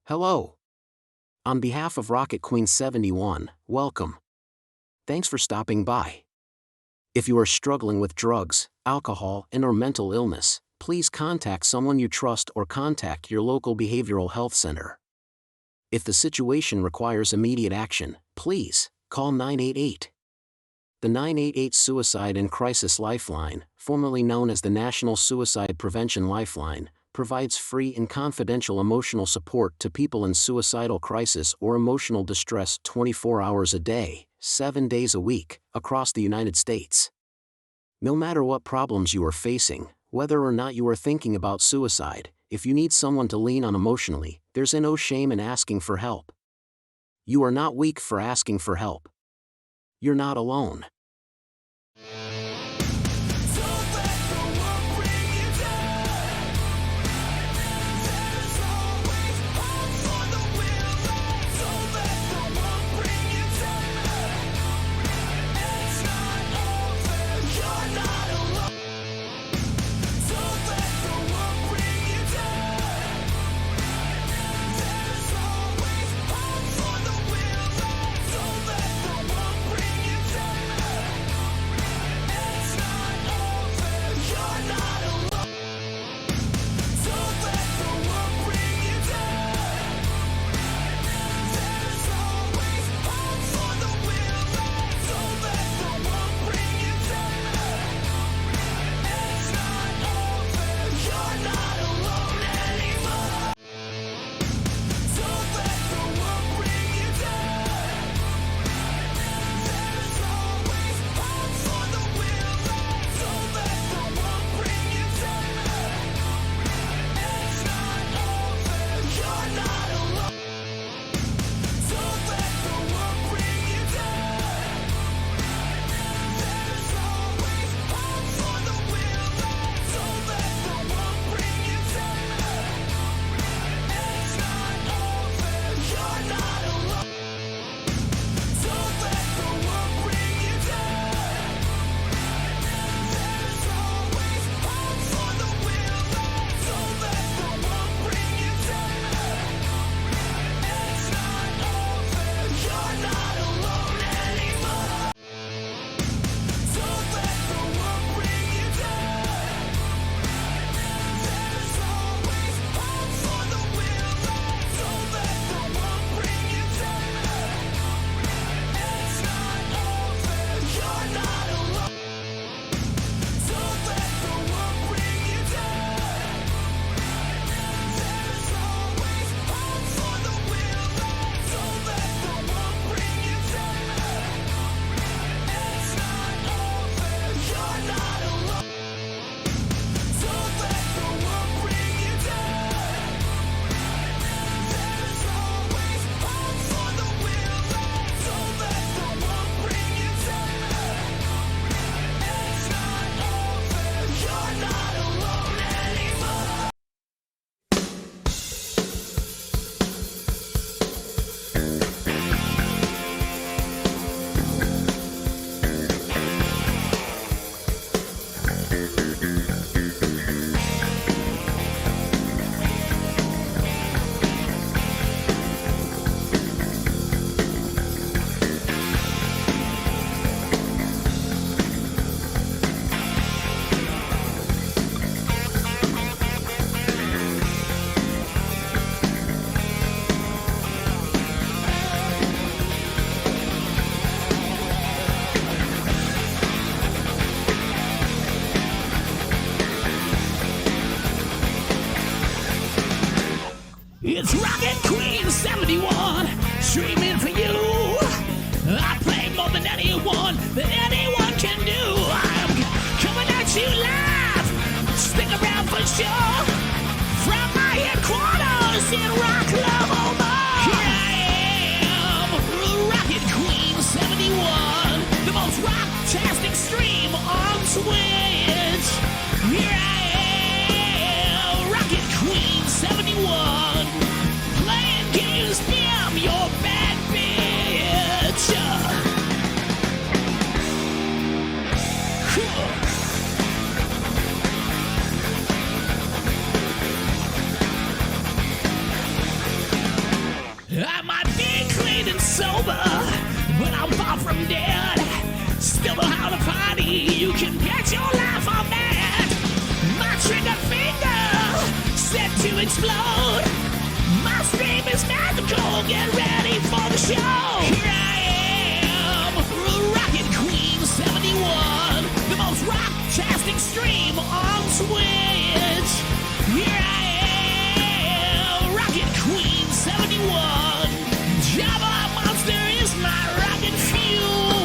Hello. On behalf of Rocket Queen 71, welcome. Thanks for stopping by. If you are struggling with drugs, alcohol, and/or mental illness, please contact someone you trust or contact your local behavioral health center. If the situation requires immediate action, please call 988. The 988 Suicide and Crisis Lifeline, formerly known as the National Suicide Prevention Lifeline, provides free and confidential emotional support to people in suicidal crisis or emotional distress 24 hours a day, 7 days a week, across the United States. No matter what problems you are facing, whether or not you are thinking about suicide, if you need someone to lean on emotionally, there's no shame in asking for help. You are not weak for asking for help. You're not alone. It's Rocket Queen 71, streaming for you. I play more than anyone can do. I'm coming at you live. Stick around for sure. From my headquarters in Rocklahoma. Here I am, Rocket Queen 71, the most rock-tastic stream on Twitch. Here I am, Rocket Queen 71. Playing games, damn, you're bad bitch. explode. My stream is magical, get ready for the show. Here I am, Rocket Queen 71, the most rock-tastic stream on Twitch. Here I am, Rocket Queen 71, Java Monster is my rocket fuel.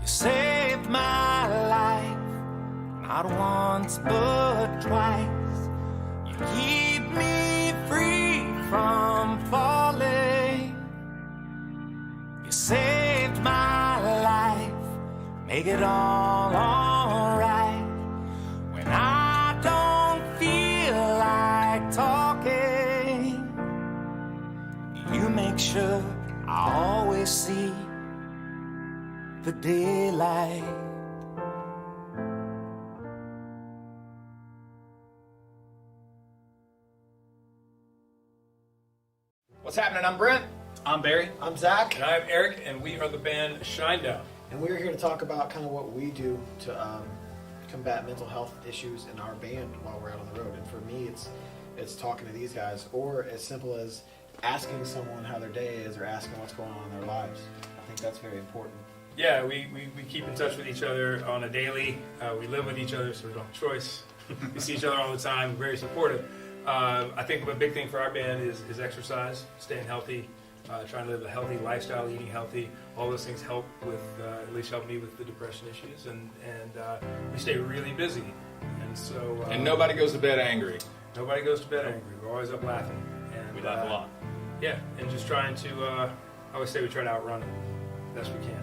You saved my life, not once but twice. You keep me free from falling. You saved my life, make it all alright. When I don't feel like talking, you make sure I always see the daylight. What's happening? I'm Brent. I'm Barry. I'm Zach, And I'm Eric, and we are the band Shinedown. and we're here to talk about kind of what we do to combat mental health issues in our band while we're out on the road. And for me, it's talking to these guys, or as simple as asking someone how their day is, or asking what's going on in their lives. I think that's very important. Yeah, we keep in touch with each other on a daily. We live with each other, so we don't have a choice. We see each other all the time, very supportive. I think a big thing for our band is exercise, staying healthy, trying to live a healthy lifestyle, eating healthy. All those things help with, at least help me with the depression issues. And we stay really busy. And so... And nobody goes to bed angry. Nobody goes to bed angry. We're always up laughing. And We laugh a lot. Yeah, and just trying to, I always say we try to outrun it best we can.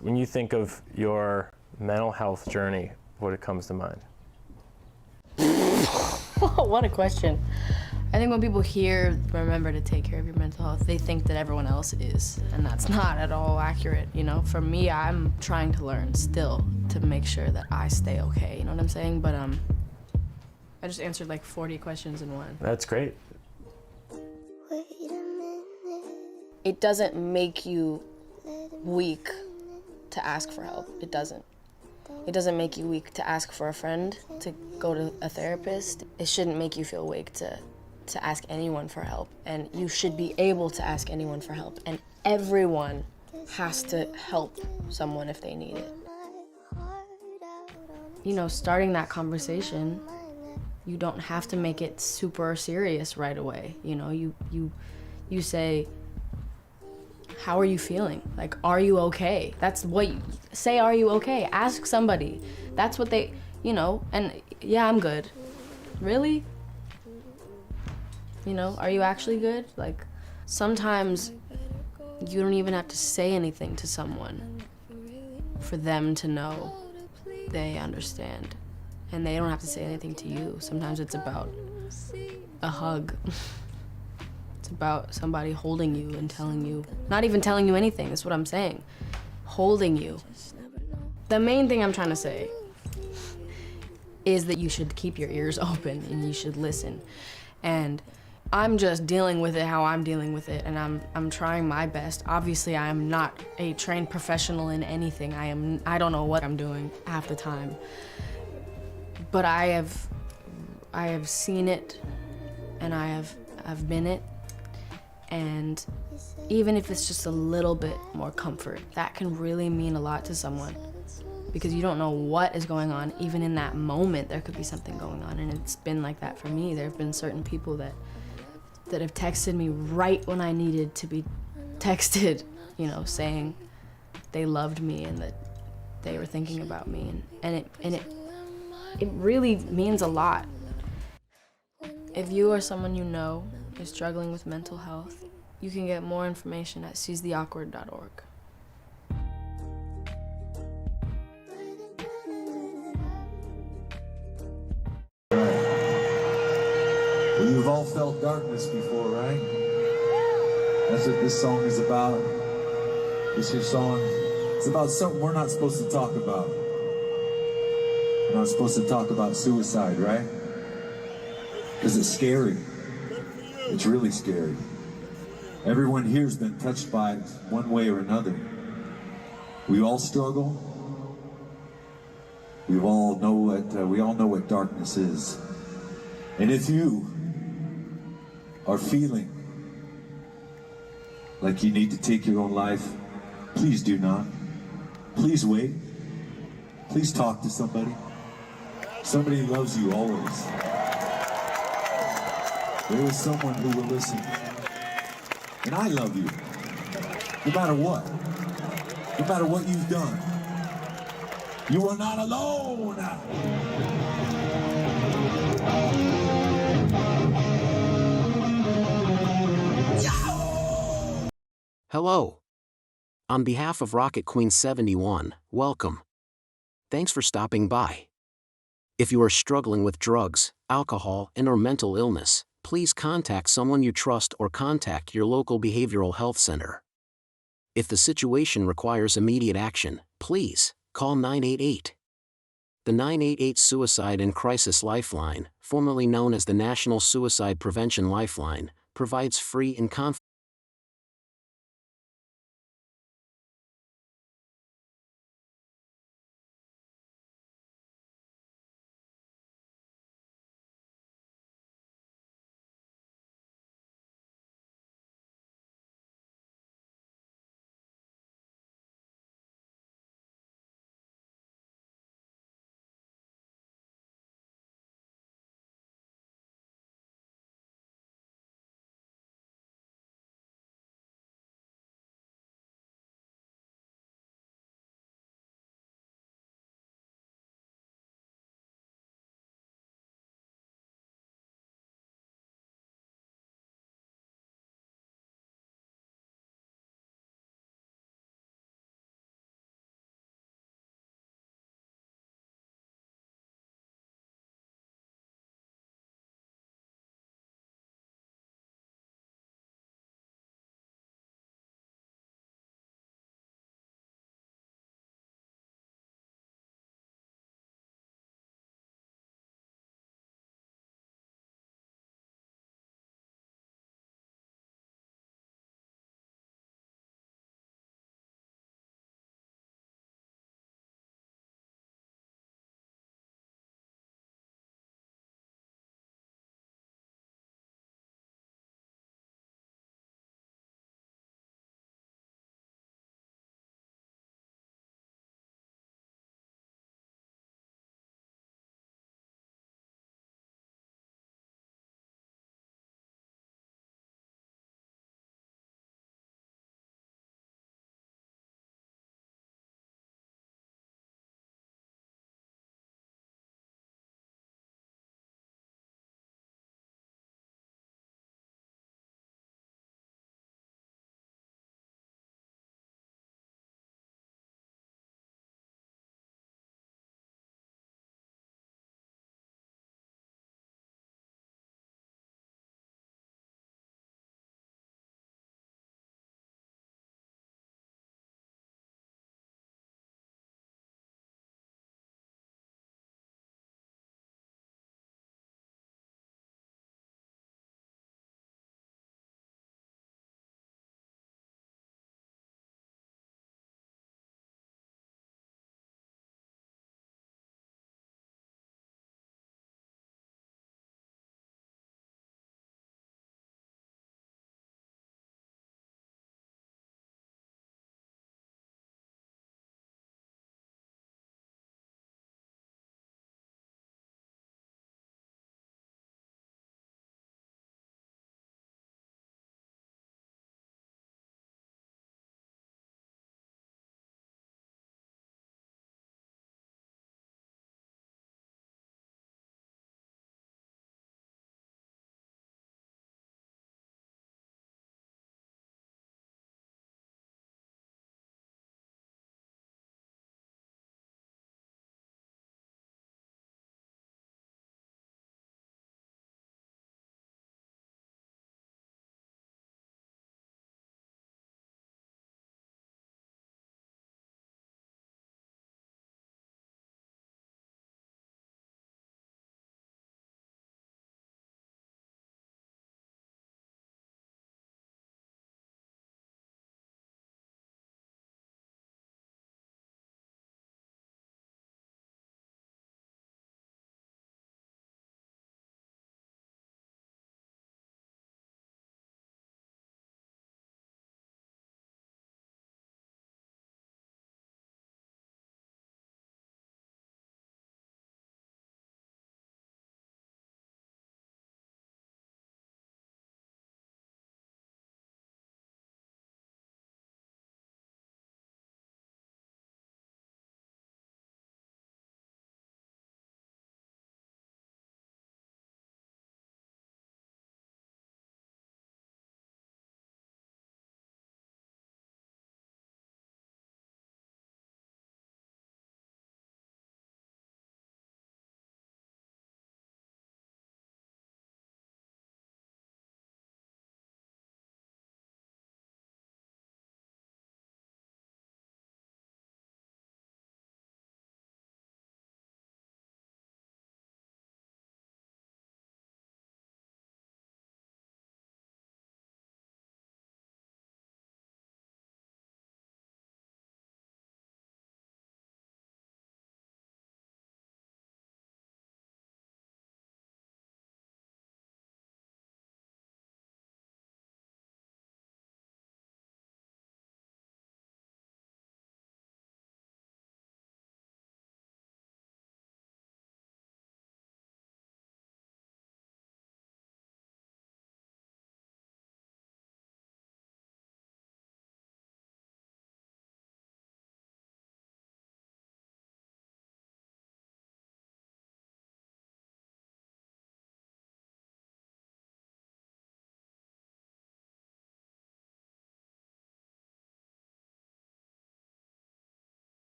When you think of your mental health journey, what comes to mind? What a question. I think when people hear remember to take care of your mental health, they think that everyone else is, and that's not at all accurate. You know, for me, I'm trying to learn still to make sure that I stay okay. You know what I'm saying? But I just answered like 40 questions in one. That's great. It doesn't make you weak to ask for help. It doesn't. It doesn't make you weak to ask for a friend, to go to a therapist. It shouldn't make you feel weak to ask anyone for help. And you should be able to ask anyone for help. And everyone has to help someone if they need it. You know, starting that conversation, you don't have to make it super serious right away. You know, you say, how are you feeling? Like, are you okay? That's what you say, are you okay? Ask somebody. That's what they, you know, and yeah, I'm good. Really? You know, are you actually good? Like, sometimes you don't even have to say anything to someone for them to know they understand. And they don't have to say anything to you. Sometimes it's about a hug. It's about somebody holding you and telling you, not even telling you anything, that's what I'm saying. Holding you. The main thing I'm trying to say is that you should keep your ears open and you should listen. And I'm just dealing with it how I'm dealing with it, and I'm trying my best. Obviously, I am not a trained professional in anything. I don't know what I'm doing half the time. But I have seen it, and I've been it. And even if it's just a little bit more comfort, that can really mean a lot to someone, because you don't know what is going on. Even in that moment, there could be something going on, and it's been like that for me. There have been certain people that have texted me right when I needed to be texted, you know, saying they loved me and that they were thinking about me, and it really means a lot. If you or someone you know is struggling with mental health, you can get more information at seizetheawkward.org. Well, you've all felt darkness before, right? That's what this song is about. This your song. It's about something we're not supposed to talk about. We're not supposed to talk about suicide, right? Because it's scary. It's really scary. Everyone here's been touched by it one way or another. We all struggle. We all know what darkness is. And if you are feeling like you need to take your own life, please do not. Please wait. Please talk to somebody. Somebody loves you always. There is someone who will listen. And I love you. No matter what. No matter what you've done. You are not alone. Hello. On behalf of Rocket Queen 71, welcome. Thanks for stopping by. If you are struggling with drugs, alcohol, and/or mental illness, please contact someone you trust or contact your local behavioral health center. If the situation requires immediate action, please call 988. The 988 Suicide and Crisis Lifeline, formerly known as the National Suicide Prevention Lifeline, provides free and confidential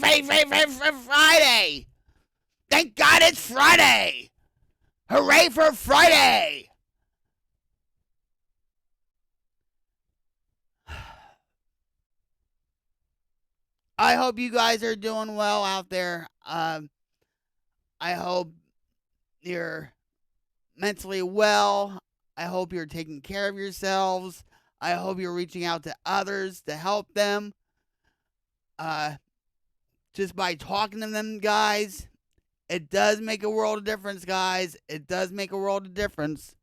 Friday. Thank God it's Friday. Hooray for Friday. I hope you guys are doing well out there. I hope you're mentally well. I hope you're taking care of yourselves. I hope you're reaching out to others to help them. Just by talking to them, guys, it does make a world of difference, guys. It does make a world of difference.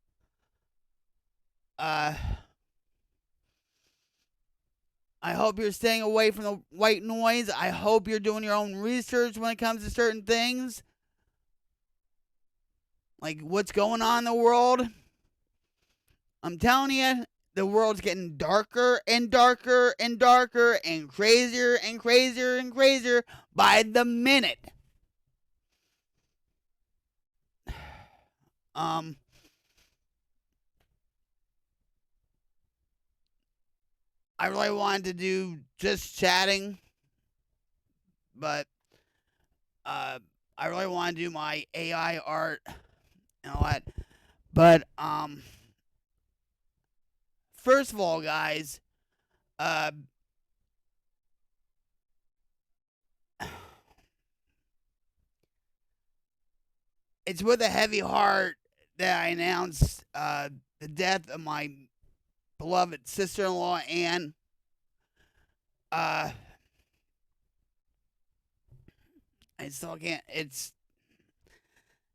I hope you're staying away from the white noise. I hope you're doing your own research when it comes to certain things. Like what's going on in the world. I'm telling you, the world's getting darker and darker and darker and crazier and crazier and crazier by the minute. I really wanted to do just chatting, but I really want to do my AI art and all that. But first of all, guys, it's with a heavy heart that I announced the death of my beloved sister-in-law, Anne. I still can't.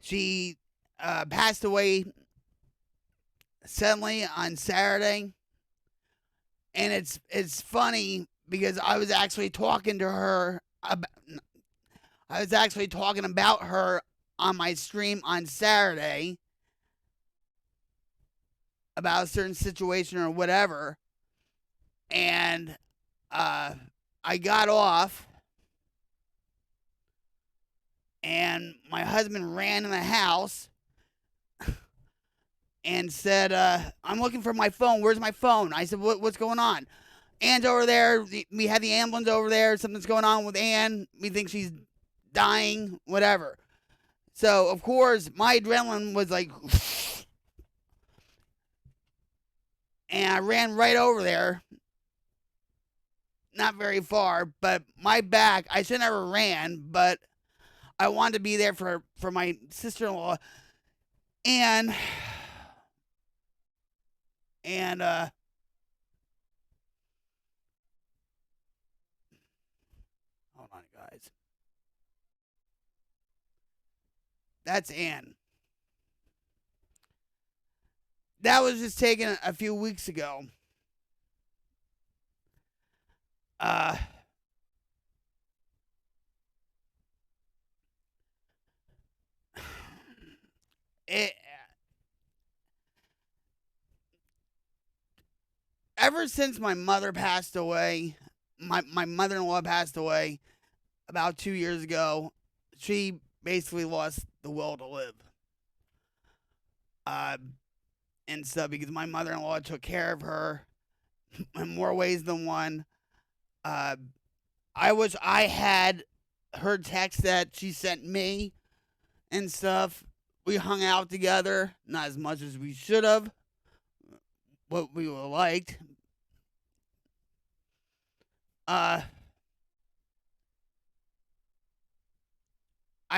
She passed away suddenly on Saturday, and it's funny because I was actually talking to her about. I was actually talking about her on my stream on Saturday about a certain situation or whatever, and I got off, and my husband ran in the house and said, I'm looking for my phone. Where's my phone? I said, what's going on? Anne's over there. We had the ambulance over there. Something's going on with Anne. We think she's dying, whatever. So, of course, my adrenaline was like, and I ran right over there. Not very far, but my back, I should never ran, but I wanted to be there for my sister-in-law. And hold on, guys. That's Anne. That was just taken a few weeks ago. Ever since my mother passed away, my mother-in-law passed away about 2 years ago, she basically lost the will to live. And stuff, because my mother-in-law took care of her in more ways than one. I wish I had her text that she sent me and stuff. We hung out together, not as much as we should have, what we would have liked. I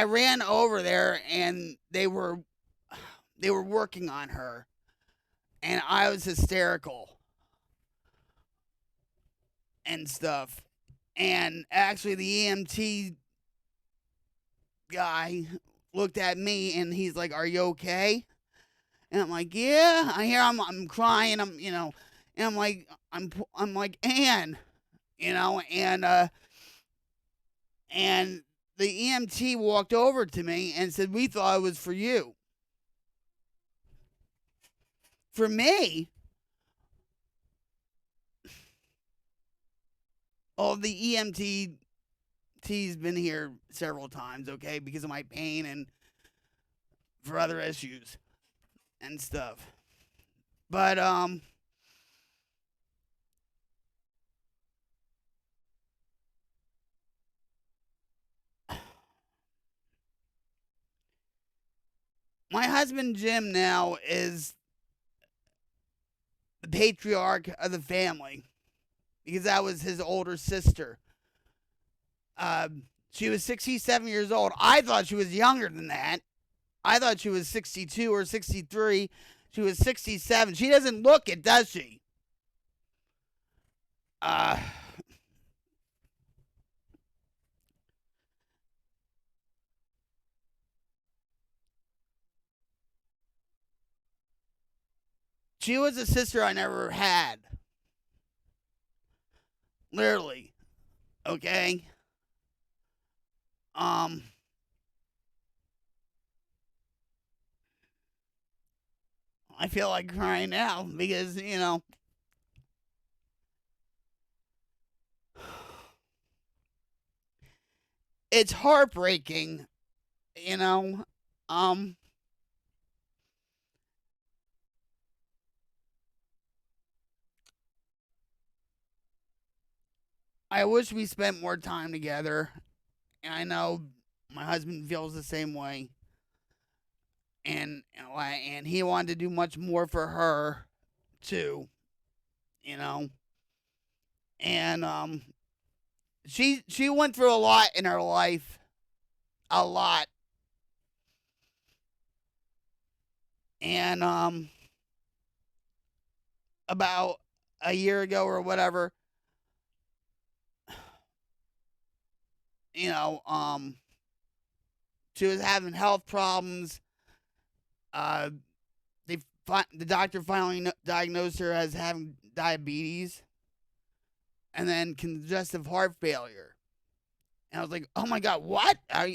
ran over there and they were working on her, and I was hysterical and stuff. And actually the EMT guy looked at me and he's like, "Are you okay?" And I'm like, "Yeah." I hear I'm crying. And I'm like, Anne, and the EMT walked over to me and said, "We thought it was for you." For me? Oh, the EMT's been here several times, okay, because of my pain and for other issues and stuff. But, my husband Jim now is the patriarch of the family because that was his older sister. She was 67 years old. I thought she was younger than that. I thought she was 62 or 63. She was 67. She doesn't look it, does she? She was a sister I never had. Literally. Okay? I feel like crying now because, you know, it's heartbreaking, you know. I wish we spent more time together, and I know my husband feels the same way. And he wanted to do much more for her too, you know. And she went through a lot in her life, a lot. And about a year ago or whatever, you know, she was having health problems. The doctor finally diagnosed her as having diabetes and then congestive heart failure. And I was like, oh my God, what? Are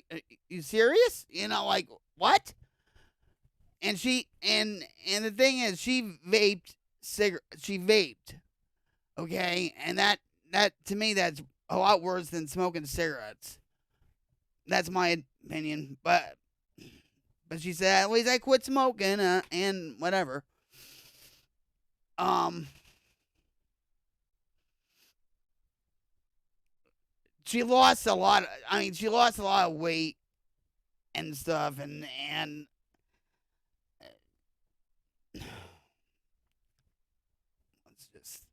you serious? You know, like, what? And and the thing is, she vaped she vaped. Okay? And that to me, that's a lot worse than smoking cigarettes. That's my opinion. But she said, at least I quit smoking and whatever. She lost a lot. She lost a lot of weight and stuff, and let's just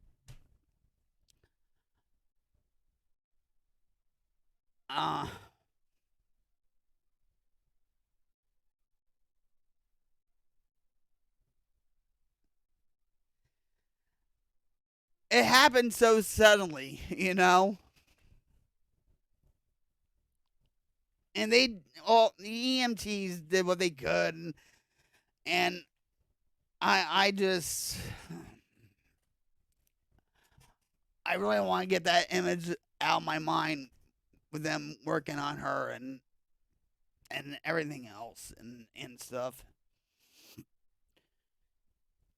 it happened so suddenly, you know. And the EMTs did what they could, and I really want to get that image out of my mind with them working on her and everything else and stuff.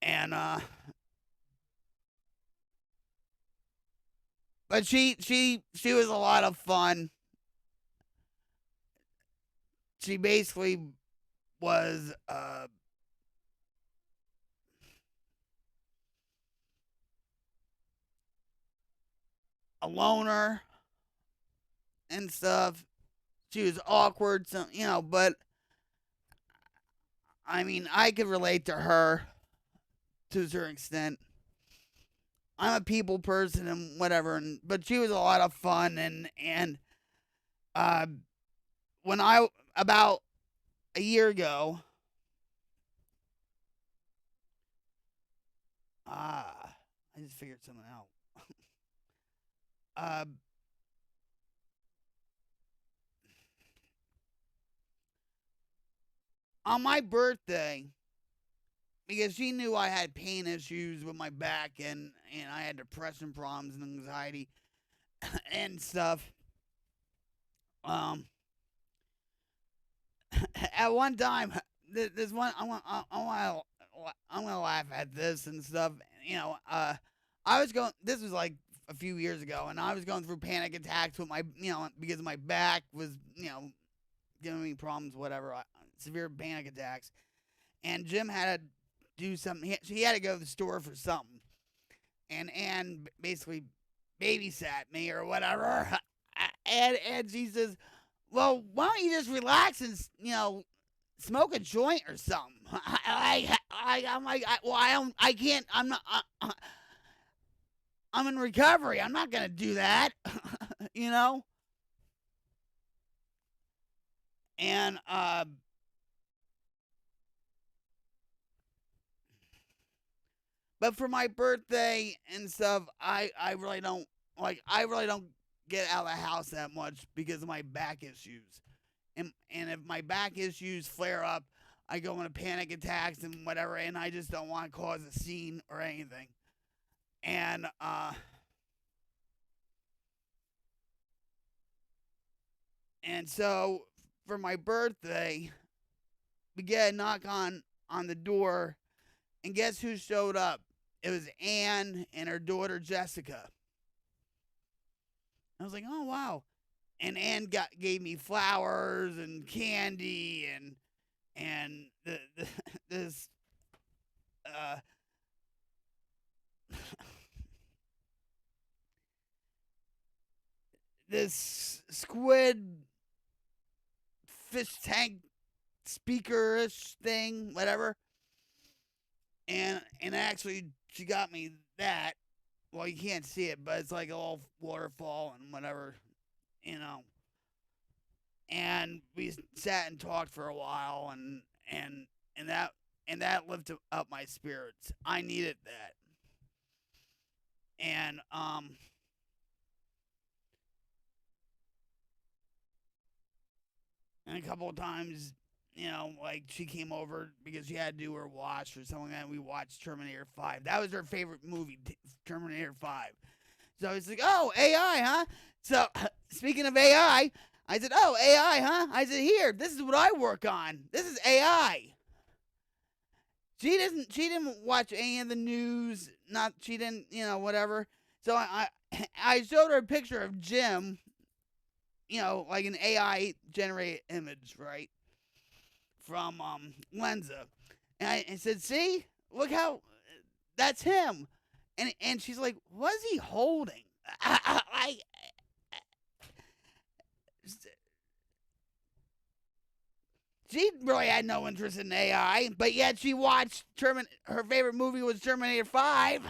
And but she was a lot of fun. She basically was a loner and stuff. She was awkward, so, you know, but I could relate to her to a certain extent. I'm a people person and whatever, but she was a lot of fun and when about a year ago, I just figured something out. On my birthday, because she knew I had pain issues with my back and I had depression problems and anxiety and stuff. At one time, this one I'm gonna laugh at this and stuff. You know, I was going. This was like a few years ago, and I was going through panic attacks with my, you know, because my back was, you know, giving me problems, whatever, severe panic attacks. And Jim had to do something. He had to go to the store for something, and basically babysat me or whatever. And she says, well, why don't you just relax and, you know, smoke a joint or something. I'm like, I can't, I'm not, I'm in recovery. I'm not going to do that, you know? And, but for my birthday and stuff, I really don't, get out of the house that much because of my back issues. And if my back issues flare up, I go into panic attacks and whatever, and I just don't want to cause a scene or anything. And, so for my birthday, we get a knock on the door, and guess who showed up? It was Anne and her daughter Jessica. I was like, oh wow. And Anne gave me flowers and candy and this this squid fish tank speaker-ish thing, whatever. And actually she got me that. Well, you can't see it, but it's like a little waterfall and whatever, you know. And we sat and talked for a while, and that lifted up my spirits. I needed that. And a couple of times, you know, like she came over because she had to do her watch or something, and we watched Terminator 5. That was her favorite movie, Terminator 5. So it's like, oh, AI, huh? So speaking of AI, I said, oh, AI, huh? I said, here, this is what I work on. This is AI. She didn't watch any of the news. She didn't, you know, whatever. So I showed her a picture of Jim, you know, like an AI generated image, right? From Lenza. And I said, see? Look how that's him. And she's like, what is he holding? She really had no interest in AI, but yet she watched her favorite movie was Terminator 5.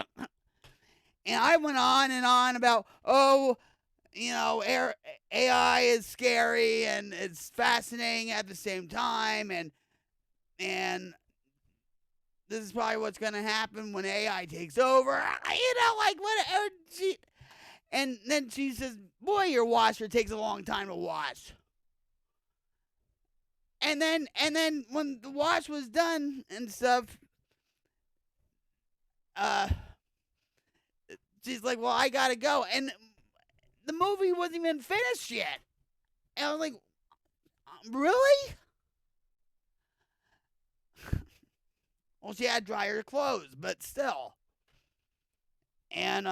And I went on and on about, oh, you know, AI is scary and it's fascinating at the same time, and this is probably what's going to happen when AI takes over. You know, like whatever. And then she says, boy, your washer takes a long time to wash. And then when the wash was done and stuff, she's like, well, I got to go. And the movie wasn't even finished yet. And I was like, really? Well, she had to dry her clothes, but still. And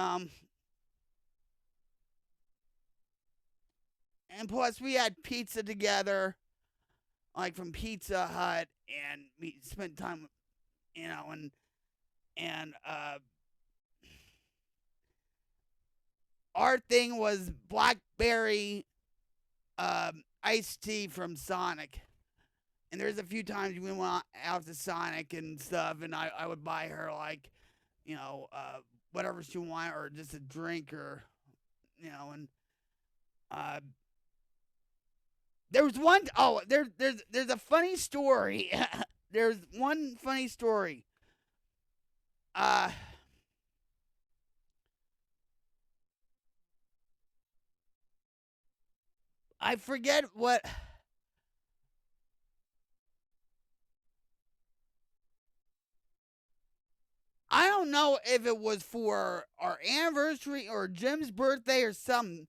plus we had pizza together, like from Pizza Hut, and we spent time, you know, and our thing was blackberry iced tea from Sonic. And there's a few times we went out to Sonic and stuff, and I would buy her, like, you know, whatever she wanted, or just a drink, or, you know, and there was one, there's a funny story. There's one funny story. I forget what. I don't know if it was for our anniversary or Jim's birthday or something,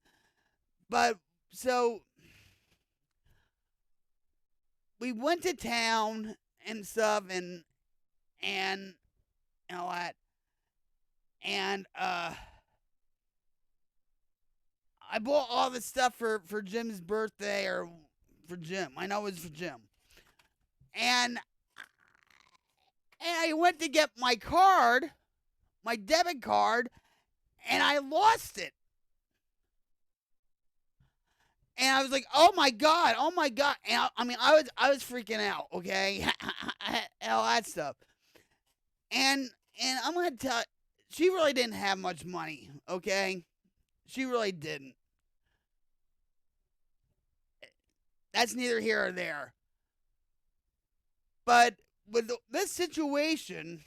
but so we went to town and stuff, and all that, and I bought all the stuff for Jim's birthday, or for Jim. I know it was for Jim, and I went to get my card, my debit card, and I lost it. And I was like, oh my God. And I was freaking out, okay? All that stuff. And I'm going to tell you, she really didn't have much money, okay? She really didn't. That's neither here or there. But with this situation,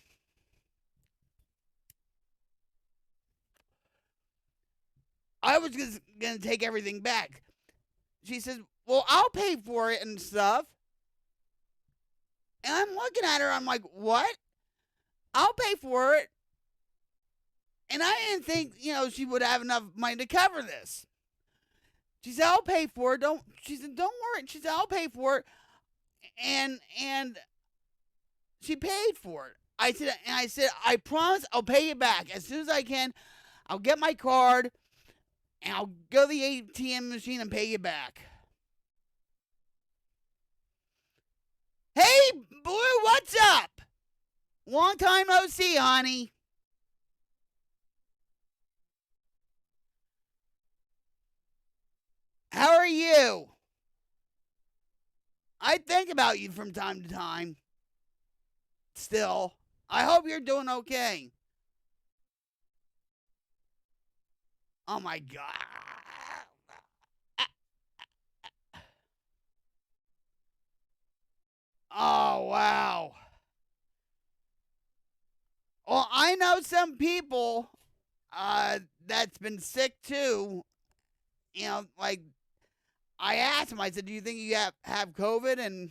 I was going to take everything back. She says, well, I'll pay for it and stuff. And I'm looking at her, I'm like, what? I'll pay for it. And I didn't think, she would have enough money to cover this. She said, I'll pay for it. She said, don't worry. She said, I'll pay for it. And she paid for it. I said, I promise I'll pay you back. As soon as I can, I'll get my card and I'll go to the ATM machine and pay you back. Hey, Blue, what's up? Long time no see, honey. How are you? I think about you from time to time. Still, I hope you're doing okay. Oh my God. Oh, wow. Well, I know some people that's been sick too. Like, I asked them, I said, do you think you have COVID? And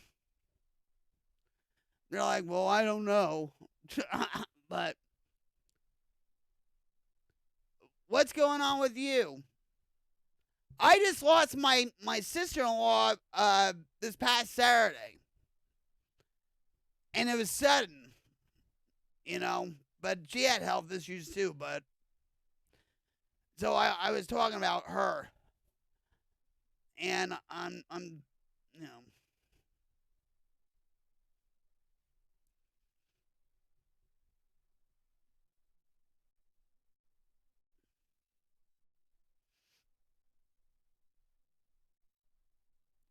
they're like, well, I don't know. But what's going on with you? I just lost my sister-in-law this past Saturday. And it was sudden, but she had health issues too, but so I was talking about her. And I'm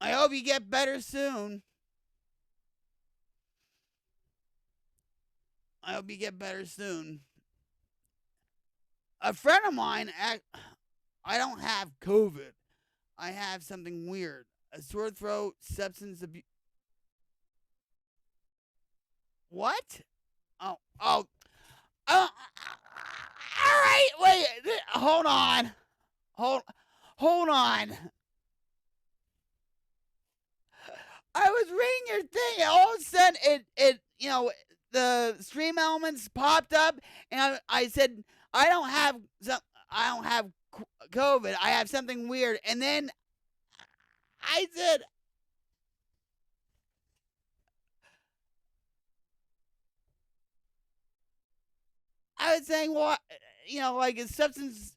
I hope you get better soon. I hope you get better soon. A friend of mine, I don't have COVID. I have something weird. A sore throat, substance abuse. What? Oh. All right, wait. Hold on. Hold on. I was reading your thing, and all of a sudden it the stream elements popped up, and I said I don't have COVID. I have something weird, and then I said, I was saying, well, like a substance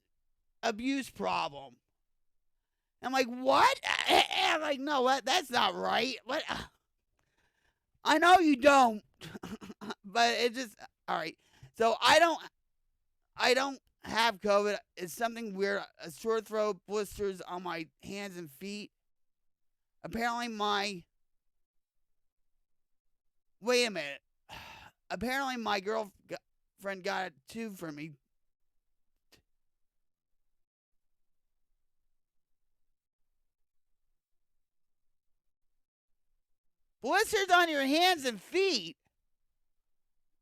abuse problem. I'm like, what? And I'm like, no, that's not right. What? I know you don't, but it just, all right. So I don't have COVID. It's something weird. A sore throat, blisters on my hands and feet. Apparently wait a minute. Apparently my girlfriend got it too for me. Blisters on your hands and feet?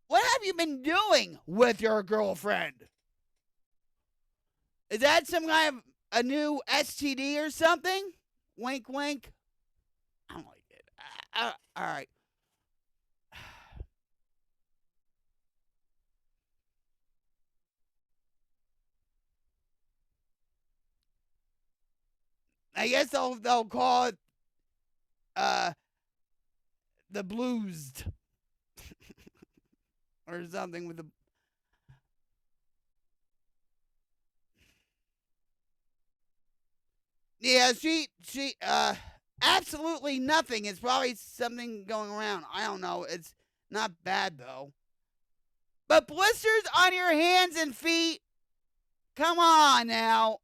What have you been doing with your girlfriend? Is that some kind of a new STD or something? Wink, wink. I don't like it. All right. I guess they'll call it the blues or something with the. Yeah, she absolutely nothing. It's probably something going around. I don't know. It's not bad though. But blisters on your hands and feet? Come on now.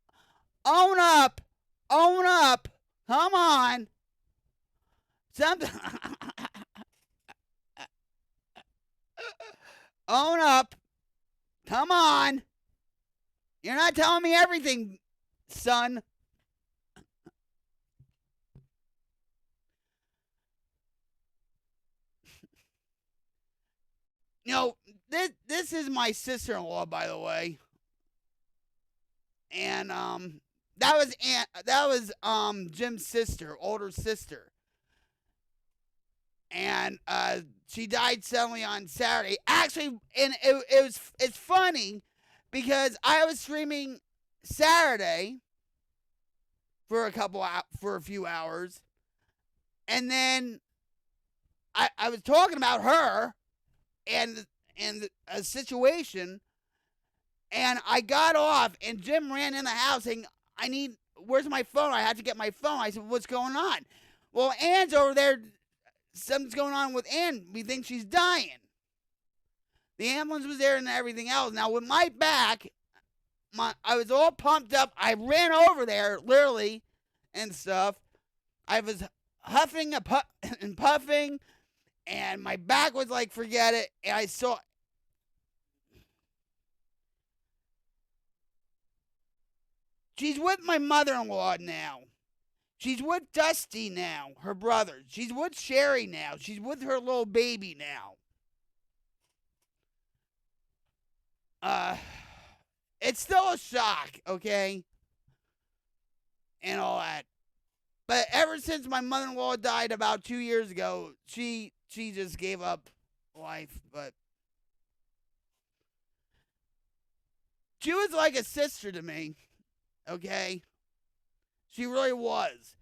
Own up. Own up. Come on. Something. Own up. Come on. You're not telling me everything, son. You know, this is my sister-in-law, by the way. And that was Jim's sister, older sister. And she died suddenly on Saturday. Actually, and it's funny because I was streaming Saturday for a few hours, and then I was talking about her and a situation, and I got off, and Jim ran in the house saying, where's my phone? I had to get my phone. I said, what's going on? Well, Ann's over there. Something's going on with Ann. We think she's dying. The ambulance was there and everything else. Now, with my back, I was all pumped up. I ran over there, literally, and stuff. I was huffing and puffing, and my back was like, forget it. And I saw... She's with my mother-in-law now. She's with Dusty now, her brother. She's with Sherry now. She's with her little baby now. It's still a shock, okay? And all that. But ever since my mother-in-law died about 2 years ago, she just gave up life. But she was like a sister to me, okay? She really was.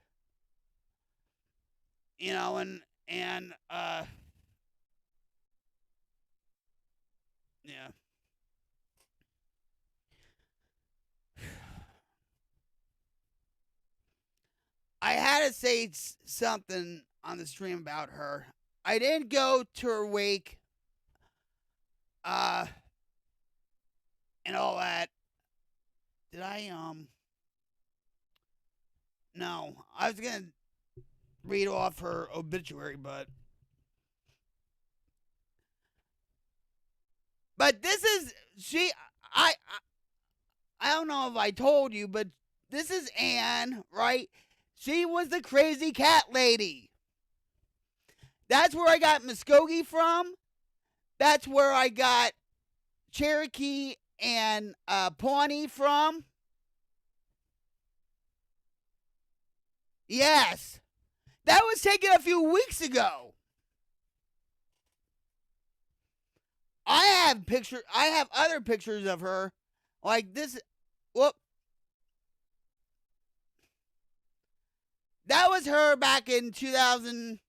You know, and yeah. I had to say something on the stream about her. I didn't go to her wake, and all that. Did I, No, I was going to read off her obituary, but this is, I don't know if I told you, but this is Ann, right? She was the crazy cat lady. That's where I got Muskogee from. That's where I got Cherokee and Pawnee from. Yes. That was taken a few weeks ago. I have other pictures of her. Like this. Whoop. That was her back in 2000.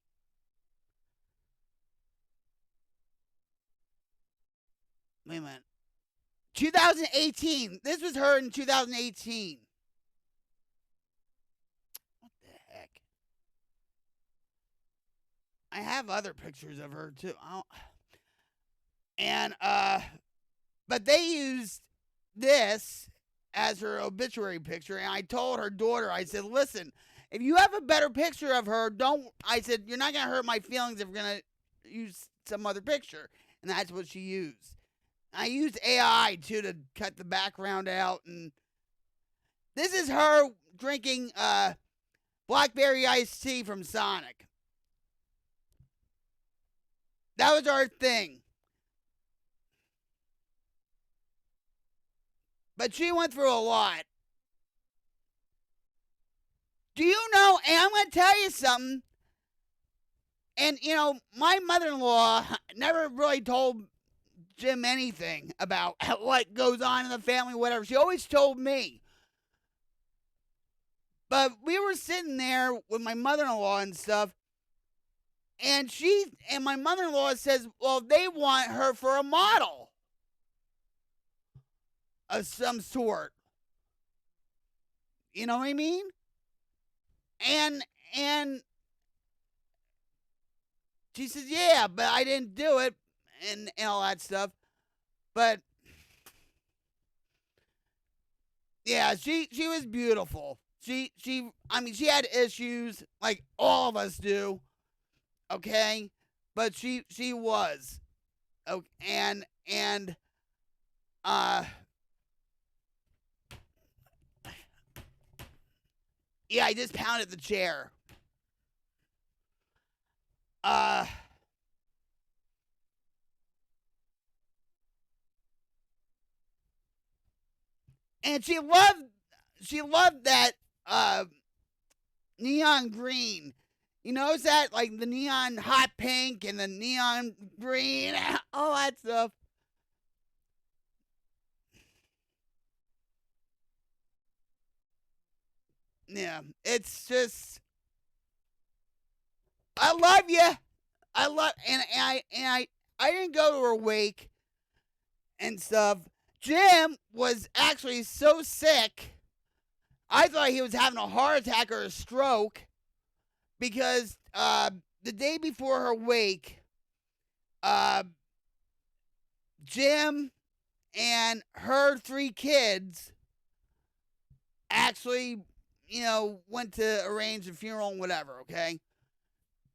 Wait a minute. 2018. This was her in 2018. What the heck? I have other pictures of her too. But they used this as her obituary picture, and I told her daughter, I said, listen, if you have a better picture of her, I said, you're not going to hurt my feelings if we're going to use some other picture. And that's what she used. I used AI, too, to cut the background out. And this is her drinking blackberry iced tea from Sonic. That was our thing. But she went through a lot. Do you know, and I'm going to tell you something, and, you know, my mother-in-law never really told Jim anything about what goes on in the family, whatever. She always told me. But we were sitting there with my mother-in-law and stuff, and my mother-in-law says, well, they want her for a model of some sort. You know what I mean? And she says, yeah, but I didn't do it, and all that stuff. But yeah, she was beautiful. She had issues like all of us do, okay? But she was, okay, and yeah, I just pounded the chair. And she loved that neon green. You notice that? Like the neon hot pink and the neon green, all that stuff. Yeah, it's just, I love you. I didn't go to her wake and stuff. Jim was actually so sick, I thought he was having a heart attack or a stroke, because the day before her wake, Jim and her 3 kids actually, went to arrange the funeral and whatever, okay?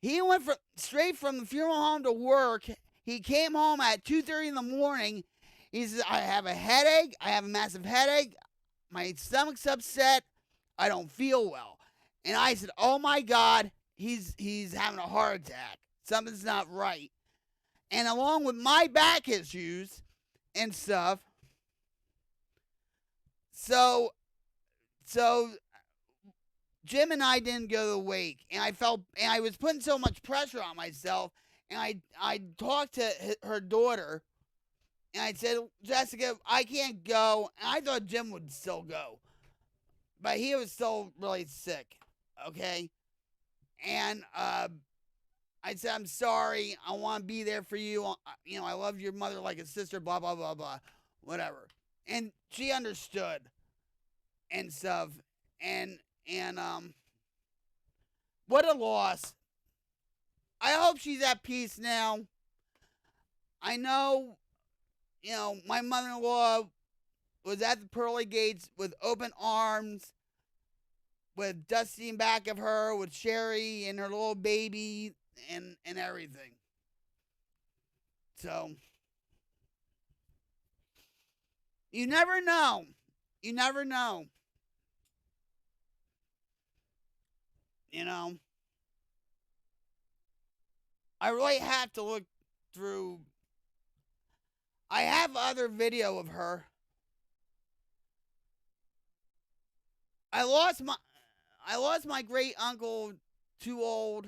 He went straight from the funeral home to work. He came home at 2:30 in the morning. He says, I have a headache. I have a massive headache. My stomach's upset. I don't feel well. And I said, oh my God, he's having a heart attack. Something's not right. And along with my back issues and stuff, so Jim and I didn't go to the wake, and I was putting so much pressure on myself, and I talked to her daughter, and I said, Jessica, I can't go, and I thought Jim would still go, but he was still really sick, okay, and I said, I'm sorry, I want to be there for you, I love your mother like a sister, blah, blah, blah, blah, whatever, and she understood, and stuff, and what a loss. I hope she's at peace now. I know, my mother-in-law was at the pearly gates with open arms, with Dusty in back of her, with Sherry and her little baby and everything. So, you never know. You never know. I really have to look through. I have other video of her. I lost my great uncle to old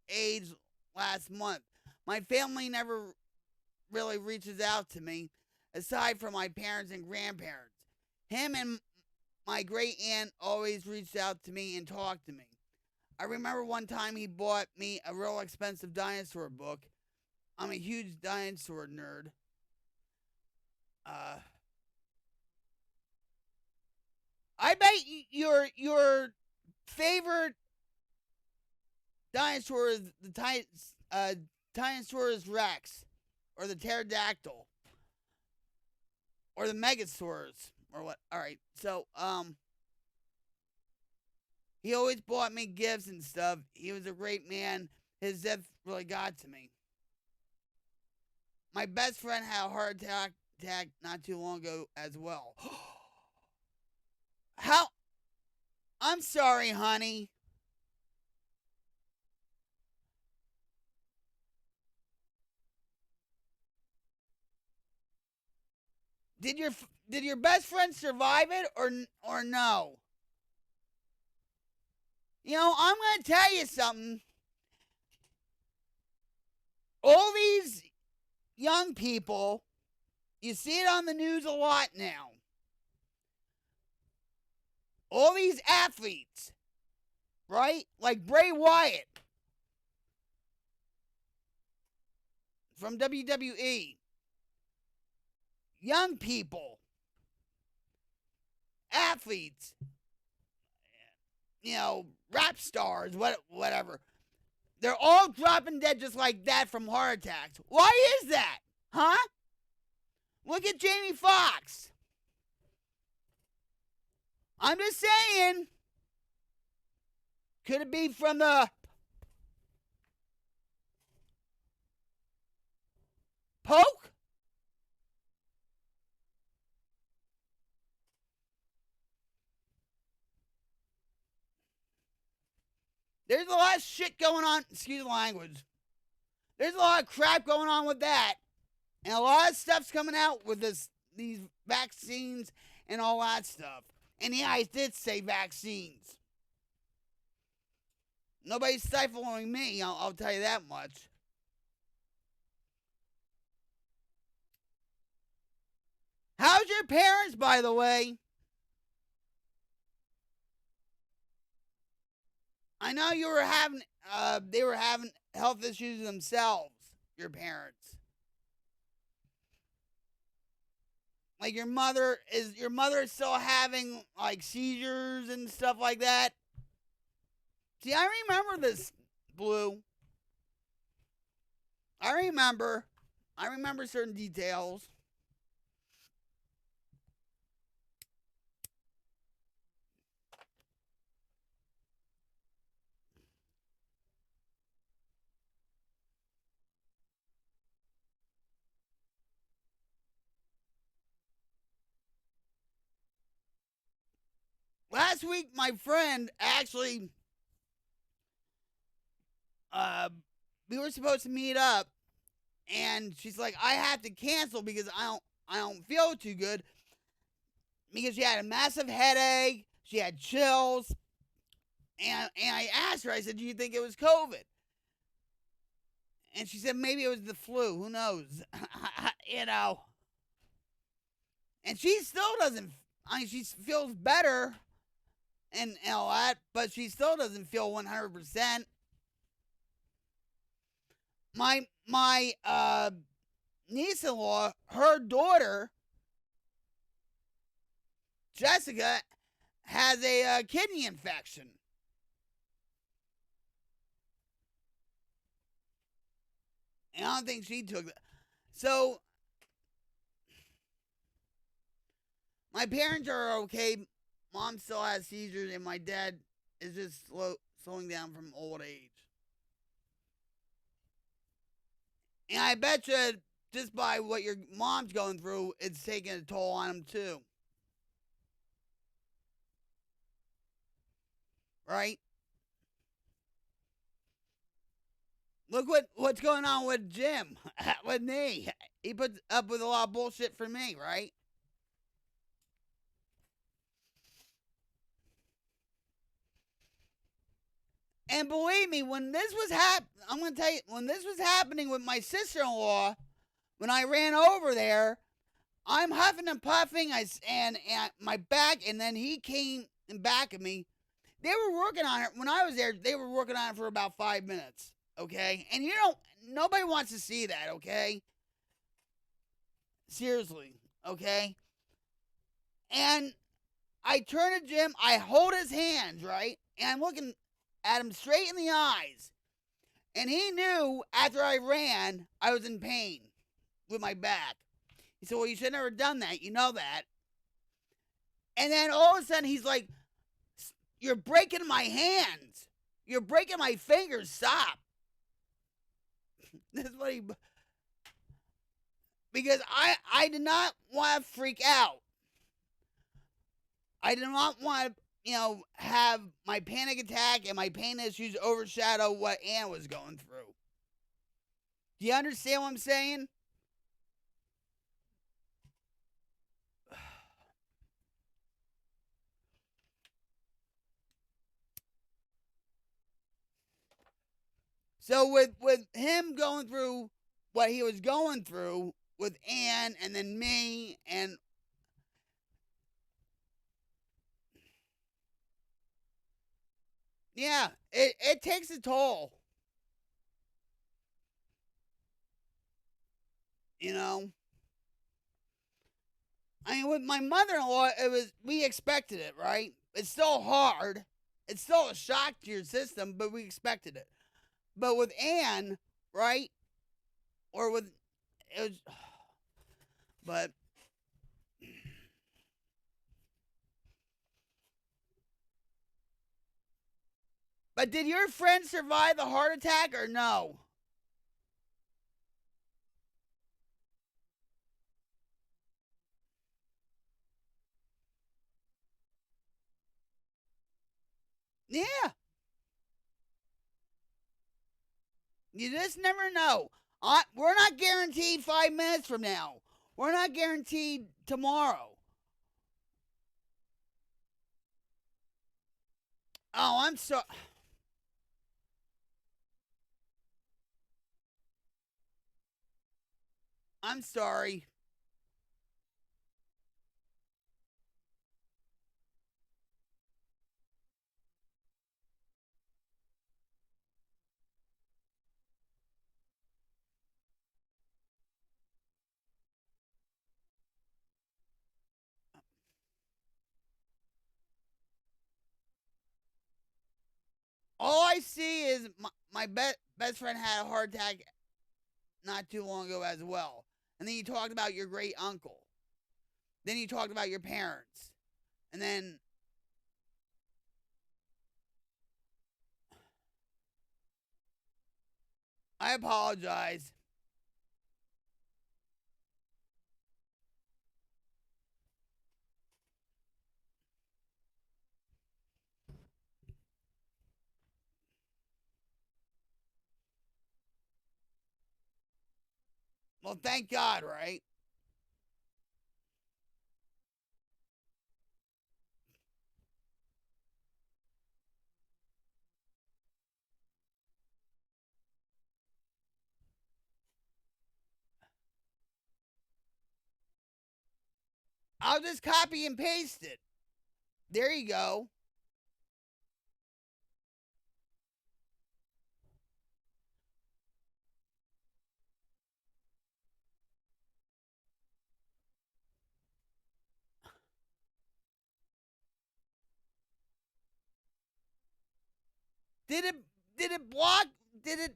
age last month. My family never really reaches out to me, aside from my parents and grandparents. Him and my great aunt always reached out to me and talked to me. I remember one time he bought me a real expensive dinosaur book. I'm a huge dinosaur nerd. I bet your favorite dinosaur is the Tyrannosaurus Rex, or the pterodactyl, or the Megasaurus, or what? All right, so he always bought me gifts and stuff. He was a great man. His death really got to me. My best friend had a heart attack not too long ago as well. How? I'm sorry, honey. Did your best friend survive it or no? I'm going to tell you something. All these young people, you see it on the news a lot now. All these athletes, right? Like Bray Wyatt from WWE. Young people, athletes, rap stars, whatever. They're all dropping dead just like that from heart attacks. Why is that? Huh? Look at Jamie Foxx. I'm just saying. Could it be from the poke? There's a lot of shit going on. Excuse the language. There's a lot of crap going on with that. And a lot of stuff's coming out with these vaccines and all that stuff. And yeah, I did say vaccines. Nobody's stifling me, I'll tell you that much. How's your parents, by the way? I know you were having, they were having health issues themselves, your parents. Like your mother is still having like seizures and stuff like that? See, I remember this, Blue. I remember certain details. Last week, my friend actually, we were supposed to meet up, and she's like, I have to cancel because I don't feel too good, because she had a massive headache, she had chills, and I asked her, I said, do you think it was COVID? And she said, maybe it was the flu, who knows, you know. And she still doesn't, she feels better and all that, but she still doesn't feel 100%. My niece-in-law, her daughter, Jessica, has a kidney infection. And I don't think she took that. So, my parents are okay. Mom still has seizures, and my dad is just slowing down from old age. And I bet you, just by what your mom's going through, it's taking a toll on him too. Right? Look what's going on with Jim, with me. He puts up with a lot of bullshit for me, right? And believe me, when this was I'm going to tell you, when this was happening with my sister-in-law, when I ran over there, I'm huffing and puffing, and my back, and then he came in back of me. They were working on it. When I was there, they were working on it for about 5 minutes, okay? And nobody wants to see that, okay? Seriously, okay? And I turn to Jim, I hold his hands, right? And I'm looking at him straight in the eyes. And he knew after I ran, I was in pain with my back. He said, well, you should have never done that. You know that. And then all of a sudden, he's like, you're breaking my hands. You're breaking my fingers. Stop. That's what he... Because I did not want to freak out. I did not want to, have my panic attack and my pain issues overshadow what Ann was going through. Do you understand what I'm saying? So with him going through what he was going through with Ann and then me, and yeah, it takes a toll. I mean, with my mother-in-law, we expected it, right? It's still hard. It's still a shock to your system, but we expected it. But with Ann, right? Or with, it was, but But did your friend survive the heart attack or no? Yeah. You just never know. We're not guaranteed 5 minutes from now. We're not guaranteed tomorrow. Oh, I'm so... I'm sorry. All I see is my best friend had a heart attack not too long ago as well. And then you talked about your great uncle. Then you talked about your parents. And then... I apologize. Well, thank God, right? I'll just copy and paste it. There you go. Did it block? Did it?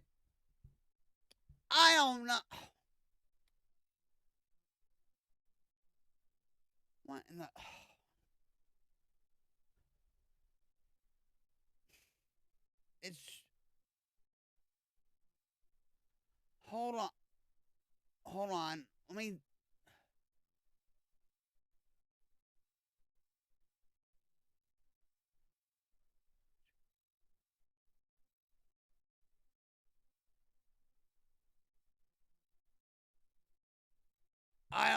I don't know. What in the? It's. Hold on. Hold on. Let me. I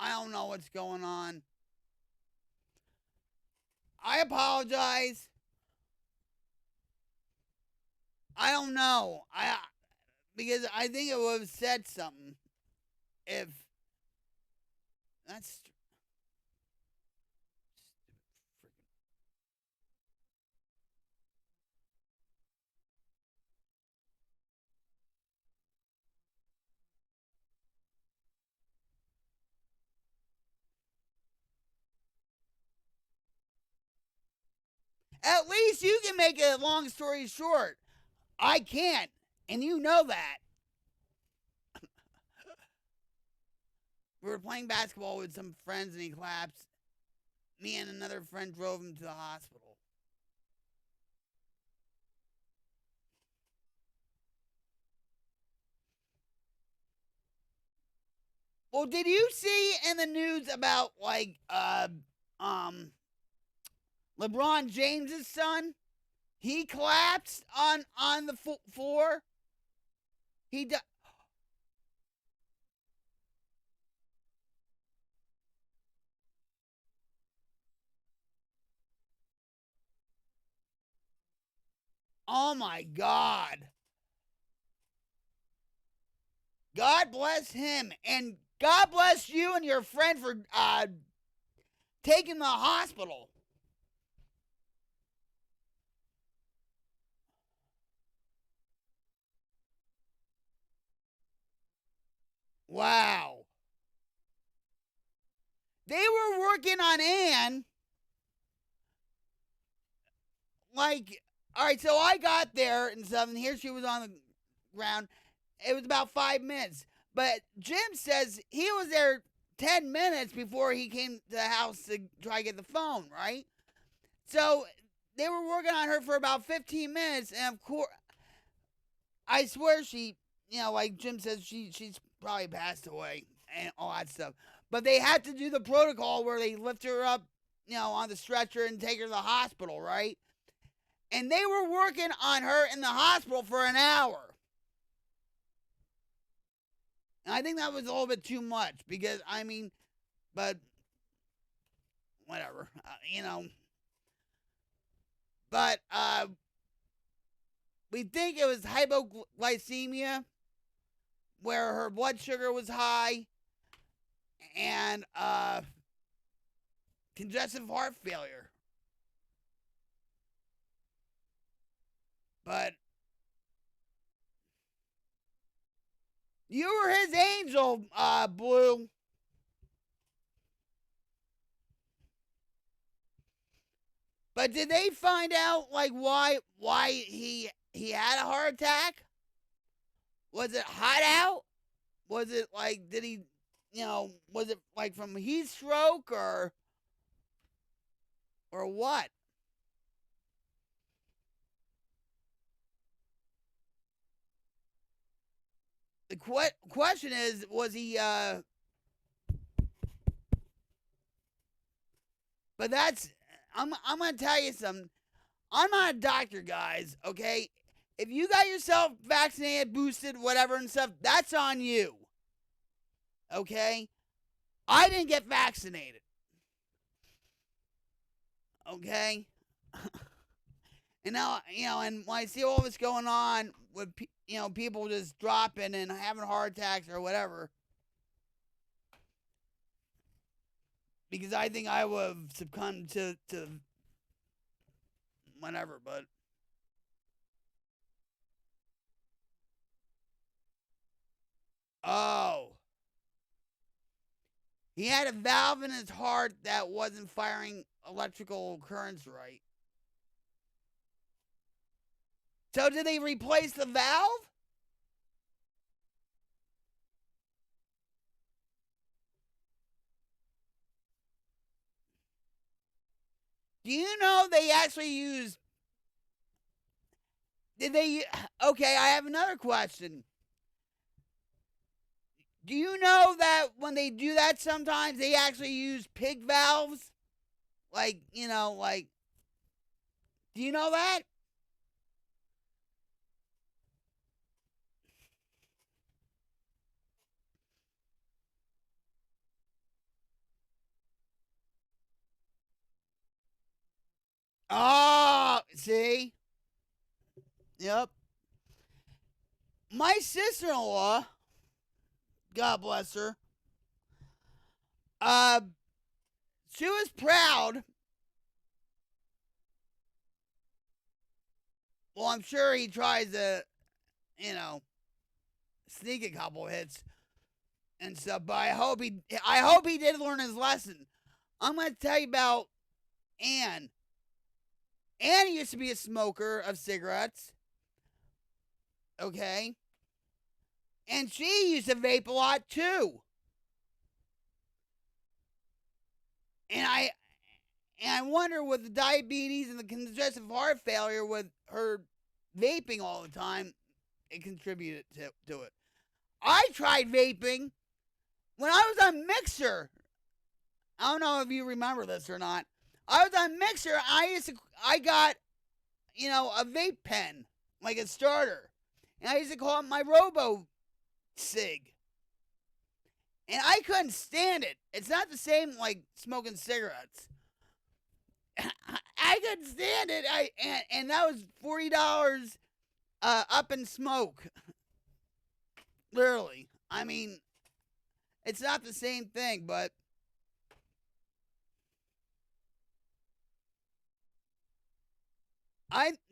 don't know what's going on. I apologize. I don't know. Because I think it would have said something if that's at least you can make a long story short. I can't, and you know that. We were playing basketball with some friends and he collapsed. Me and another friend drove him to the hospital. Well, did you see in the news about LeBron James's son? He collapsed on the floor. He died. Oh my God. God bless him. And God bless you and your friend for taking him to the hospital. Wow. They were working on Ann. Like, all right, so I got there and stuff, and here she was on the ground. It was about 5 minutes. But Jim says he was there 10 minutes before he came to the house to try to get the phone, right? So they were working on her for about 15 minutes, and of course, I swear she, like Jim says, she's probably passed away and all that stuff. But they had to do the protocol where they lift her up, on the stretcher and take her to the hospital, right? And they were working on her in the hospital for an hour. And I think that was a little bit too much because, but whatever, But we think it was hypoglycemia, where her blood sugar was high, and congestive heart failure. But you were his angel, Blue. But did they find out why he had a heart attack? Was it hot out? Was it did he, was it from heat stroke or what? The question is, was he, but that's, I'm going to tell you something. I'm not a doctor, guys, okay? If you got yourself vaccinated, boosted, whatever and stuff, that's on you. Okay? I didn't get vaccinated. Okay? And now, and when I see all this going on with, people just dropping and having heart attacks or whatever, because I think I would have succumbed to whatever, but oh, he had a valve in his heart that wasn't firing electrical currents right. So did they replace the valve? Do you know they actually use... Okay, I have another question. Do you know that when they do that sometimes they actually use pig valves? Do you know that? Oh, see? Yep. My sister-in-law, God bless her, she was proud. Well, I'm sure he tries to, sneak a couple hits and stuff, but I hope he did learn his lesson. I'm going to tell you about Ann. Ann used to be a smoker of cigarettes. Okay? And she used to vape a lot too. And I wonder with the diabetes and the congestive heart failure with her vaping all the time, it contributed to it. I tried vaping when I was on Mixer. I don't know if you remember this or not. I was on Mixer. I got, a vape pen, like a starter. And I used to call it my Robo Cig. And I couldn't stand it. It's not the same like smoking cigarettes. I couldn't stand it. And that was $40 up in smoke. Literally. I mean, it's not the same thing, but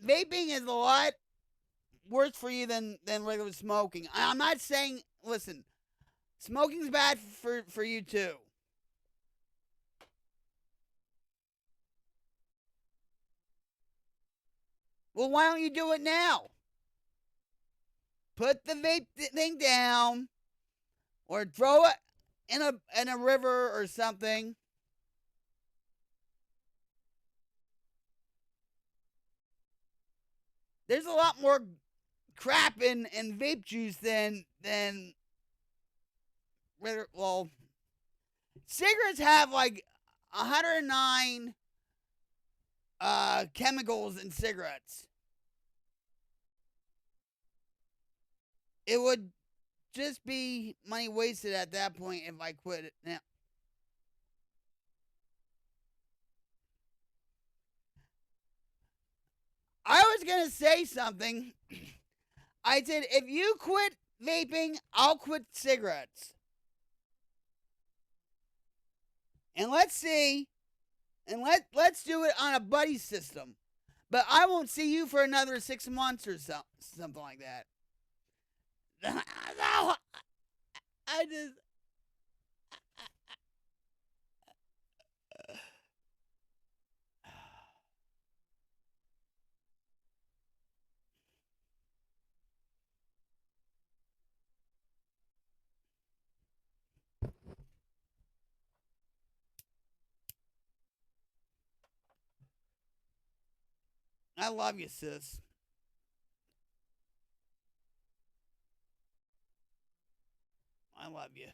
vaping is a lot worse for you than regular smoking. I'm not saying, listen, smoking's bad for you too. Well, why don't you do it now? Put the vape thing down, or throw it in a river or something. there's a lot more crap in vape juice than well, cigarettes have like 109 chemicals in cigarettes. It would just be money wasted at that point if I quit it now. I was going to say something. I said, if you quit vaping, I'll quit cigarettes. And let's see. And let's do it on a buddy system. But I won't see you for another 6 months or something like that. No, I just... I love you, sis. I love you.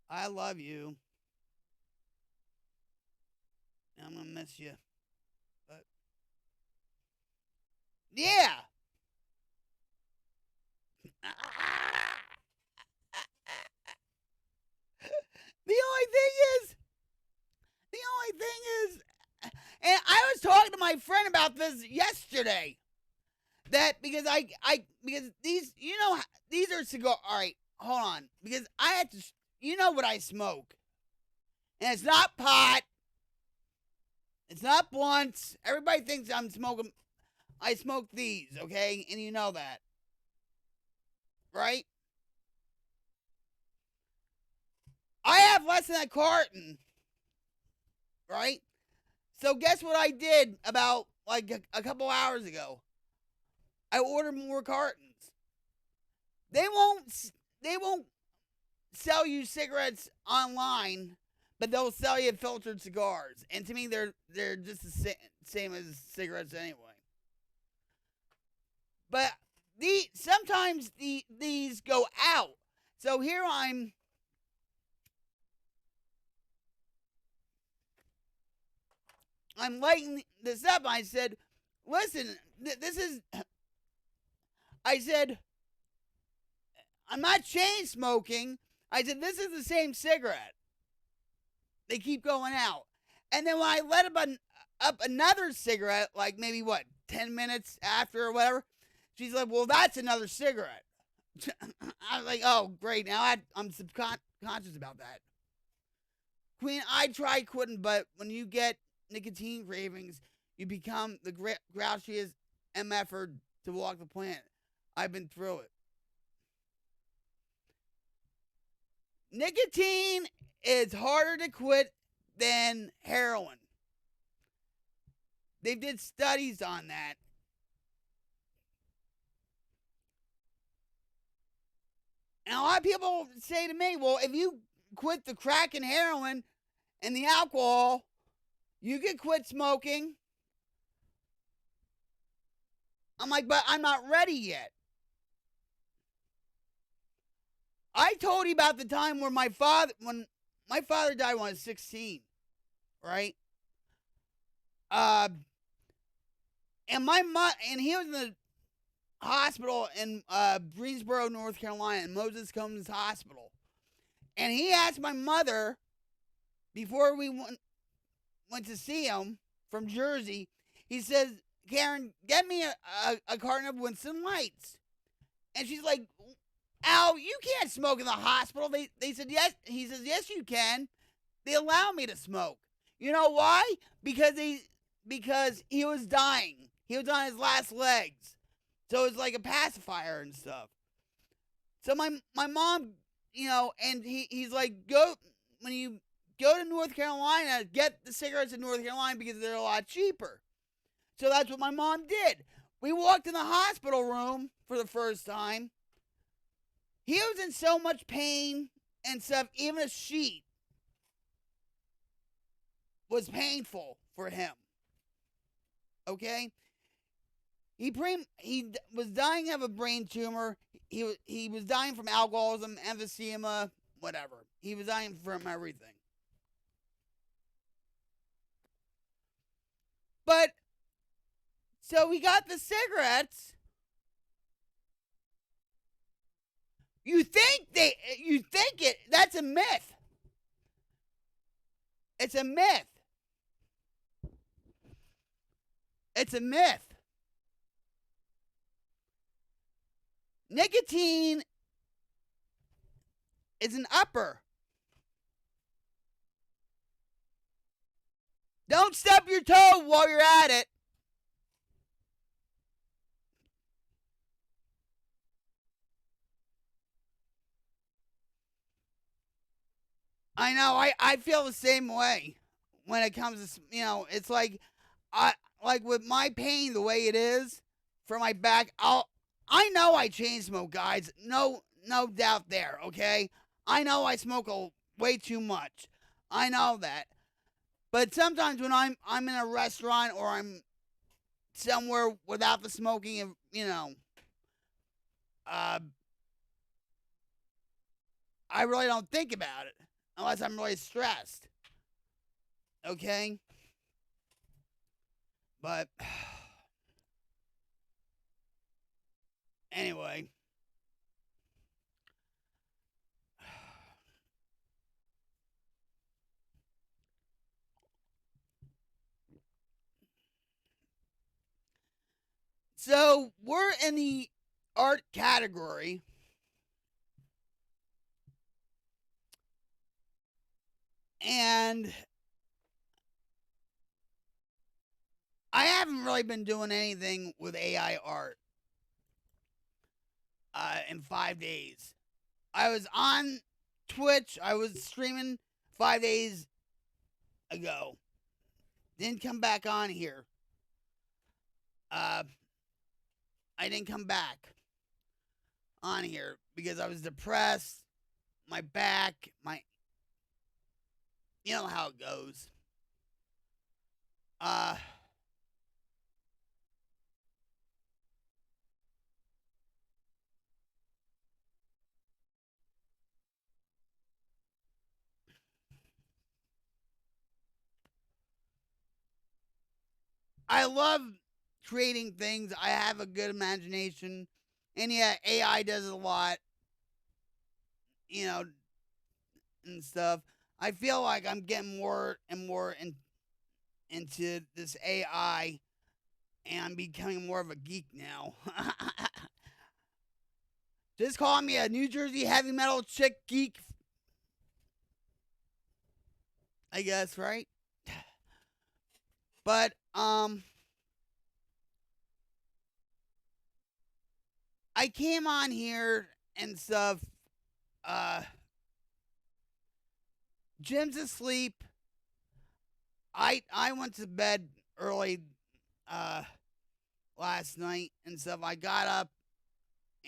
I love you. I'm gonna miss you. But yeah. The only thing is, and I was talking to my friend about this yesterday. That because because these, you know, these are cigar. All right, hold on, because I had to. You know what I smoke, and it's not pot. It's not blunts. Everybody thinks I'm smoking. I smoke these, okay, and you know that, right? I have less than a carton, right? So guess what I did about like a couple hours ago? I ordered more cartons. They won't sell you cigarettes online, but they'll sell you filtered cigars. And to me, they're just the same as cigarettes anyway. But sometimes these go out. So here I'm lighting this up. I said, listen, this is... I said, I'm not chain smoking. I said, this is the same cigarette. They keep going out. And then when I let up another cigarette, like maybe 10 minutes after or whatever, she's like, well, that's another cigarette. I was like, oh, great. Now I'm subconscious about that. Queen, I tried quitting, but when you get nicotine cravings, you become the grouchiest MFer to walk the planet. I've been through it. Nicotine is harder to quit than heroin. They did studies on that. And a lot of people say to me, well, if you quit the crack and heroin and the alcohol, you can quit smoking. I'm like, but I'm not ready yet. I told you about the time where when my father died when I was 16, right? And and he was in the hospital in Greensboro, North Carolina, in Moses Combs Hospital. And he asked my mother, before we went to see him from Jersey, he says, Karen, get me a carton of Winston Lights. And she's like, Al, you can't smoke in the hospital. They said, yes. He says, yes, you can. They allow me to smoke. You know why? Because he was dying. He was on his last legs. So it's like a pacifier and stuff. So my mom, you know, and he's like, when you go to North Carolina, get the cigarettes in North Carolina because they're a lot cheaper. So that's what my mom did. We walked in the hospital room for the first time. He was in so much pain and stuff, even a sheet. was painful for him. Okay? He was dying of a brain tumor. He was dying from alcoholism, emphysema, whatever. He was dying from everything. But so we got the cigarettes. You think it, that's a myth. It's a myth. It's a myth. Nicotine is an upper. Don't stub your toe while you're at it. I know, I feel the same way when it comes to, it's like, like with my pain the way it is for my back, I know I chain smoke, guys. No doubt there, okay? I know I smoke way too much. I know that. But sometimes when I'm in a restaurant or I'm somewhere without the smoking, I really don't think about it unless I'm really stressed. Okay? But anyway. So we're in the art category. And I haven't really been doing anything with AI art in 5 days. I was on Twitch. I was streaming 5 days ago. Didn't come back on here. I didn't come back on here because I was depressed. My back, you know how it goes. I love creating things. I have a good imagination. And yeah, AI does a lot. And stuff. I feel like I'm getting more and more into this AI. And I'm becoming more of a geek now. Just call me a New Jersey heavy metal chick geek. I guess, right? But, I came on here and stuff. Jim's asleep. I went to bed early last night and stuff. I got up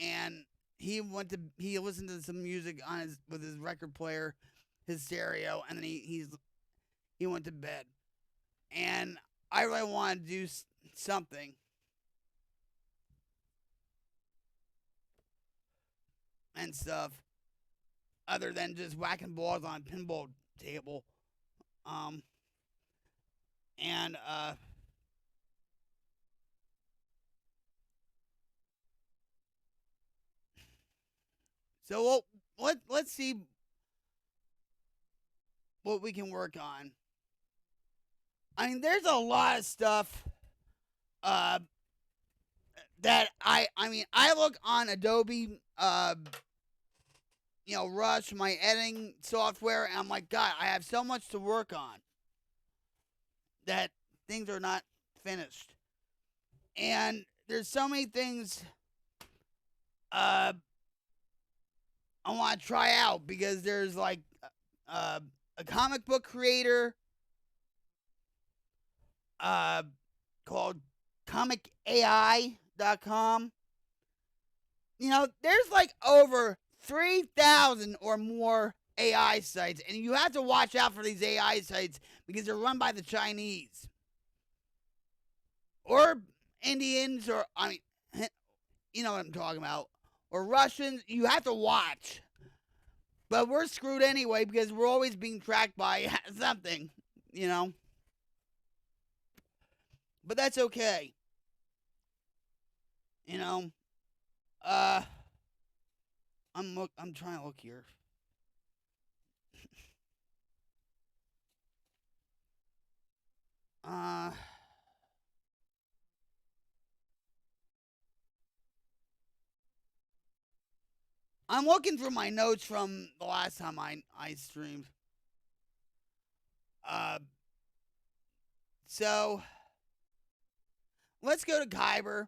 and he listened to some music with his record player, his stereo, and then he went to bed. And I really wanted to do something. And stuff other than just whacking balls on a pinball table. So let's see what we can work on. I mean, there's a lot of stuff that I look on Adobe Rush, my editing software, and I'm like, God, I have so much to work on that things are not finished. And there's so many things I want to try out because there's like a comic book creator called comicai.com. There's like over 3,000 or more AI sites, and you have to watch out for these AI sites because they're run by the Chinese or Indians, or I mean, you know what I'm talking about, or Russians. You have to watch. But we're screwed anyway because we're always being tracked by something, you know. But that's okay. You know. I'm trying to look here. I'm looking for my notes from the last time I streamed. So let's go to Kyber.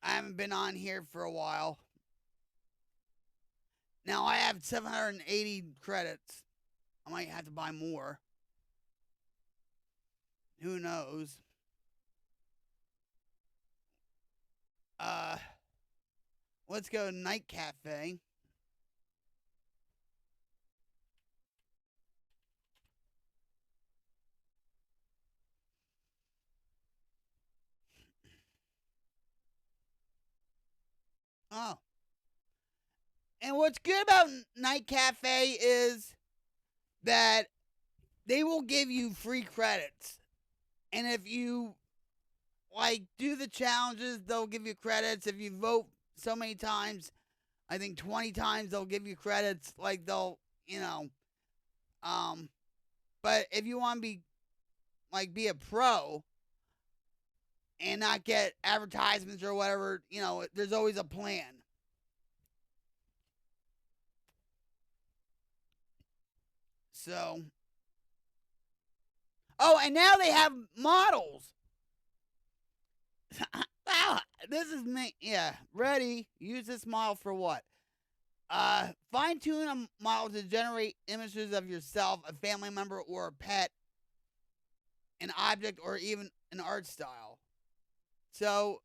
I haven't been on here for a while. Now I have 780 credits. I might have to buy more. Who knows? Let's go to Night Cafe. Oh. And what's good about Night Cafe is that they will give you free credits. And if you like do the challenges, they'll give you credits. If you vote so many times, I think 20 times, they'll give you credits. Like they'll, you know, but if you want to be a pro and not get advertisements or whatever, you know, there's always a plan. So, oh, and now they have models. This is me. Yeah, ready. Use this model for what? Fine-tune a model to generate images of yourself, a family member, or a pet, an object, or even an art style. So,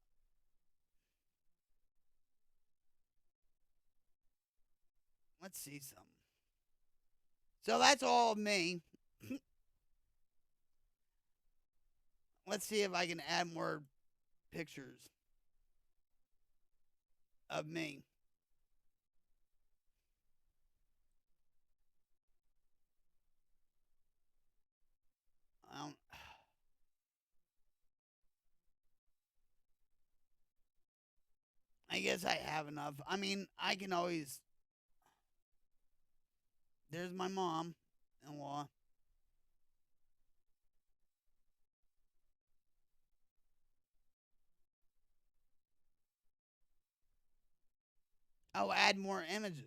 let's see some. So that's all of me. Let's see if I can add more pictures of me. I guess I have enough. I mean, I can always... There's my mom-in-law. I'll add more images.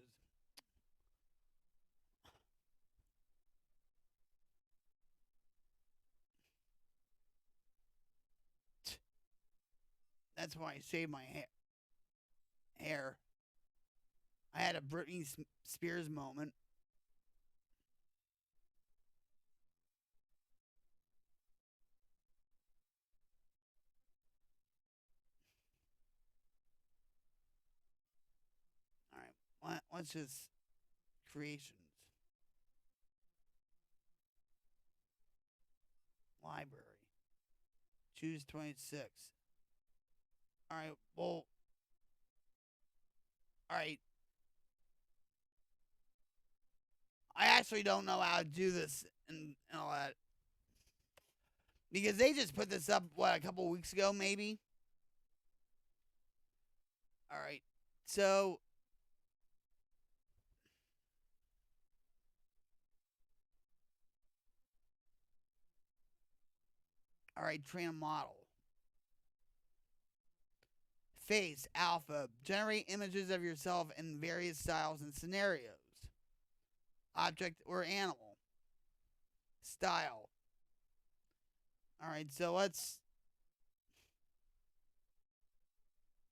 That's why I shaved my hair. I had a Britney Spears moment. All right, let's just creations. Library. Choose 26. All right, well, all right. I actually don't know how to do this and all that. Because they just put this up, what, a couple weeks ago, maybe? All right, so... All right, train a model. Face, alpha, generate images of yourself in various styles and scenarios. Object or animal. Style. All right, so let's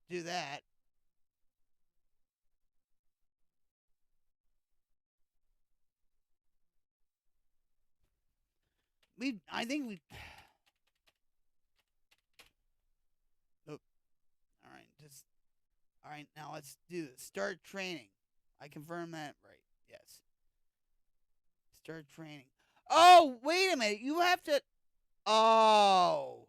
do that. I think we... All right, now let's do this. Start training. I confirm that right. Yes. Start training. Oh, wait a minute. You have to. Oh.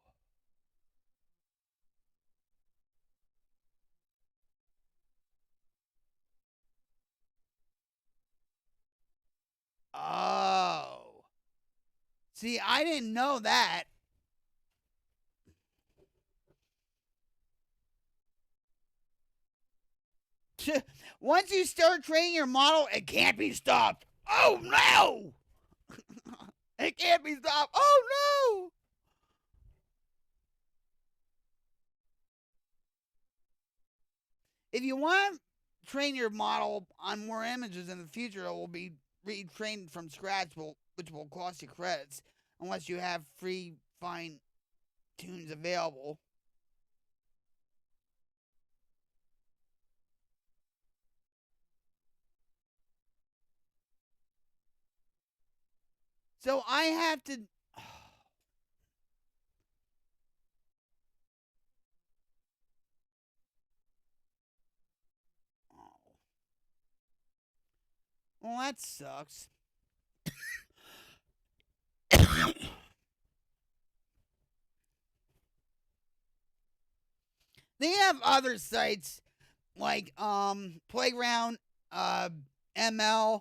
Oh. See, I didn't know that. Once you start training your model, it can't be stopped. Oh no! It can't be stopped. Oh no! If you want to train your model on more images in the future, it will be retrained from scratch, which will cost you credits unless you have free fine tunes available. So I have to. Well, that sucks. They have other sites like Playground, ML,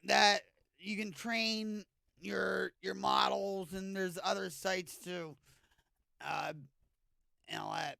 that you can train your models, and there's other sites too. And all that.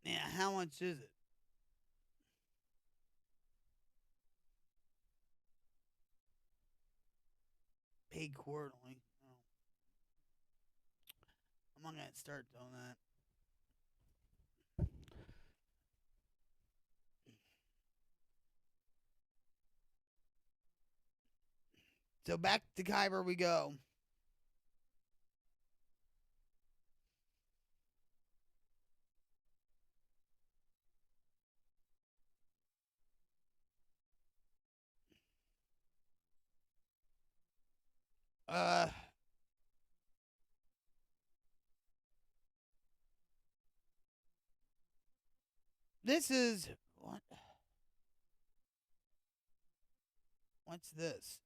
Yeah, how much is it? Paid quarterly. Oh. I'm not gonna start doing that. So back to Kyber we go. This is what? What's this?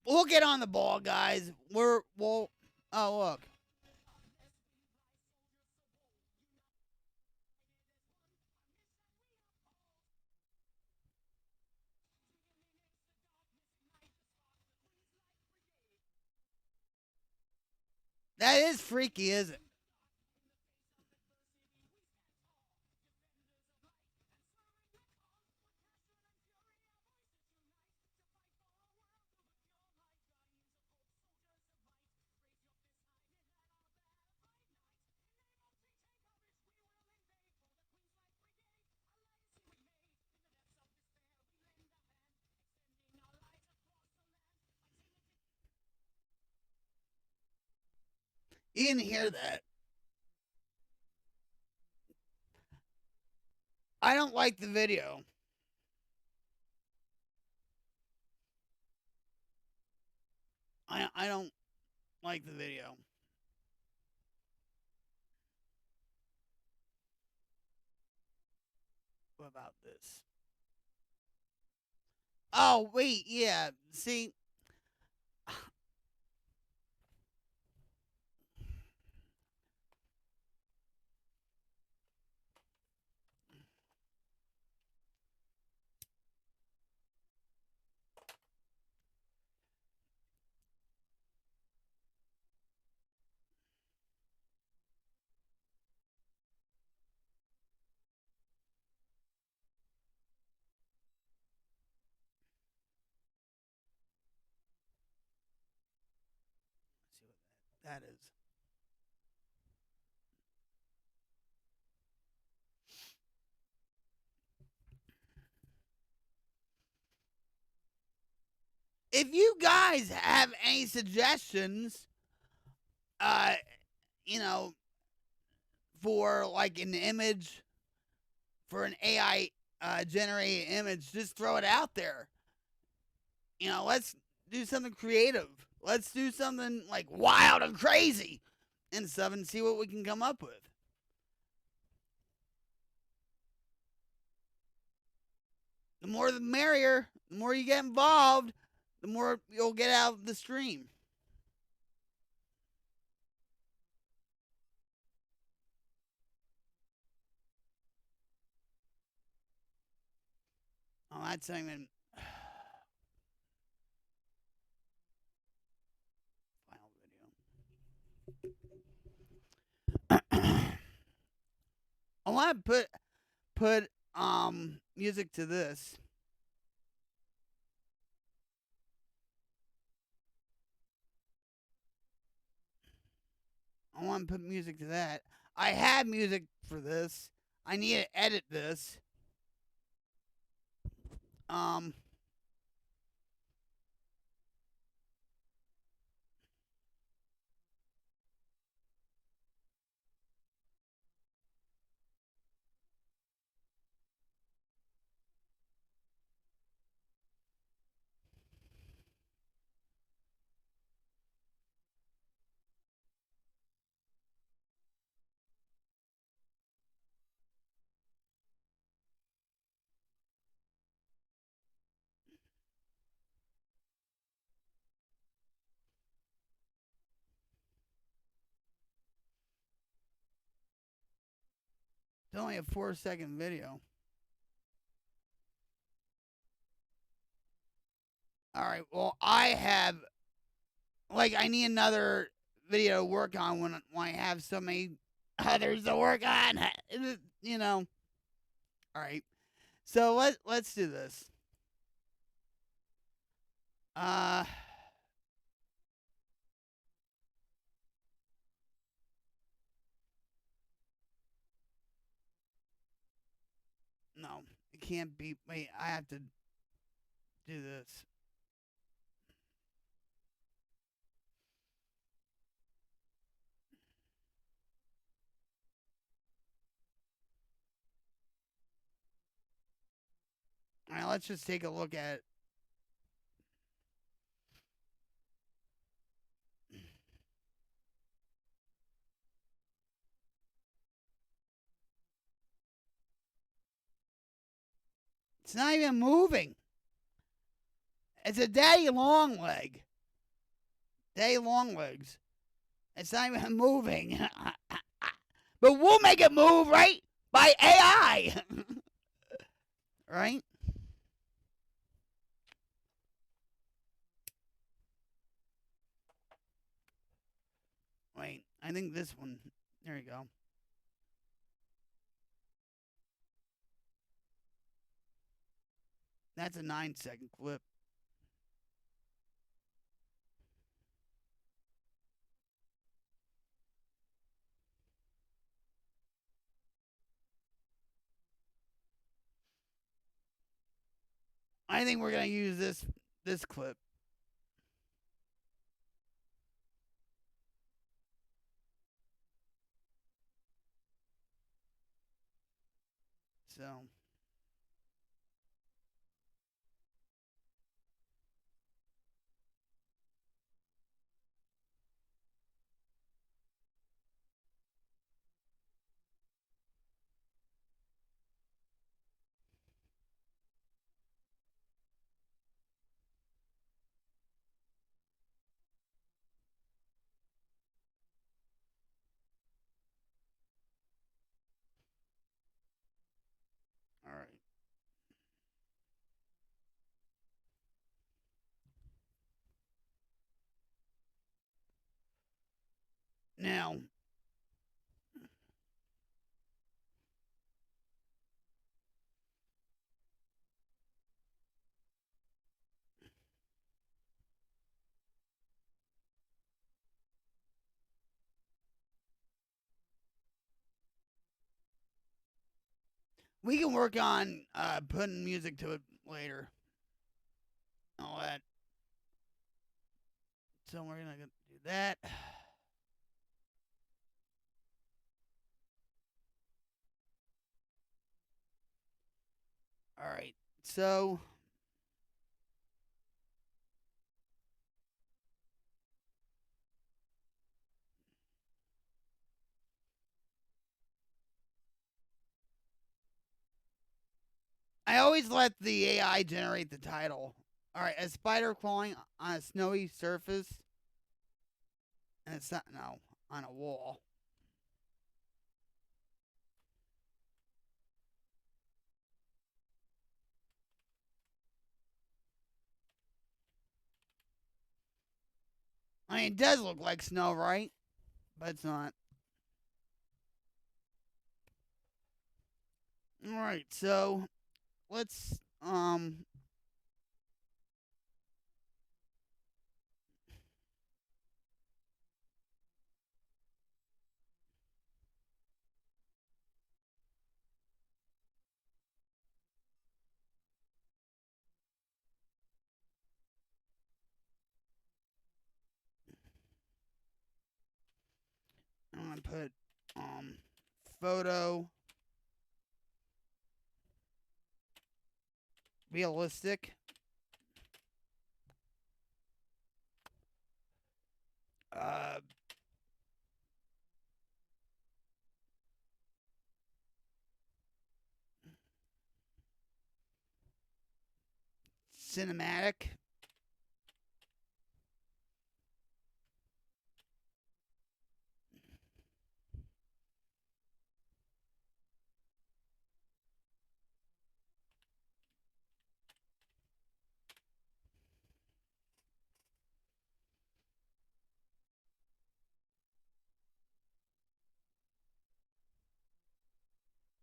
We'll get on the ball, guys. We'll. Oh look. That is freaky, isn't it? You didn't hear that. I don't like the video. I don't like the video. What about this? Oh, wait, yeah. See, that is. If you guys have any suggestions, you know, for like an image, for an AI generated image, just throw it out there. You know, let's do something creative. Let's do something like wild and crazy and stuff and see what we can come up with. The more the merrier. The more you get involved, the more you'll get out of the stream. Oh, that's not even. Final video. I want to put music to this. I want to put music to that. I had music for this. I need to edit this. It's only a 4-second video. All right. Well, I have, like, I need another video to work on when I have so many others to work on. You know. All right. So let's do this. No, it can't be. Wait, I have to do this. All right, let's just take a look at it. It's not even moving. It's a daddy long leg. Daddy long legs. It's not even moving. But we'll make it move, right? By AI. Right? Wait, I think this one. There you go. That's a 9-second clip. I think we're gonna use this clip. So. All right. Now, We can work on putting music to it later. All that. So we're gonna do that. All right. So I always let the AI generate the title. All right, a spider crawling on a snowy surface, and it's not on a wall. I mean, it does look like snow, right? But it's not. All right, so let's I'm gonna put photo realistic. Uh, cinematic.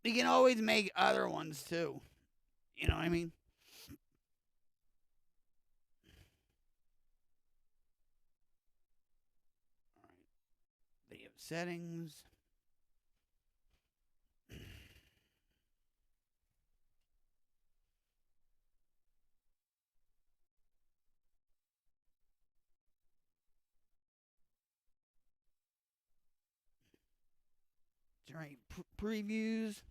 We can always make other ones too. You know what I mean? All right. Video settings. Generate previews.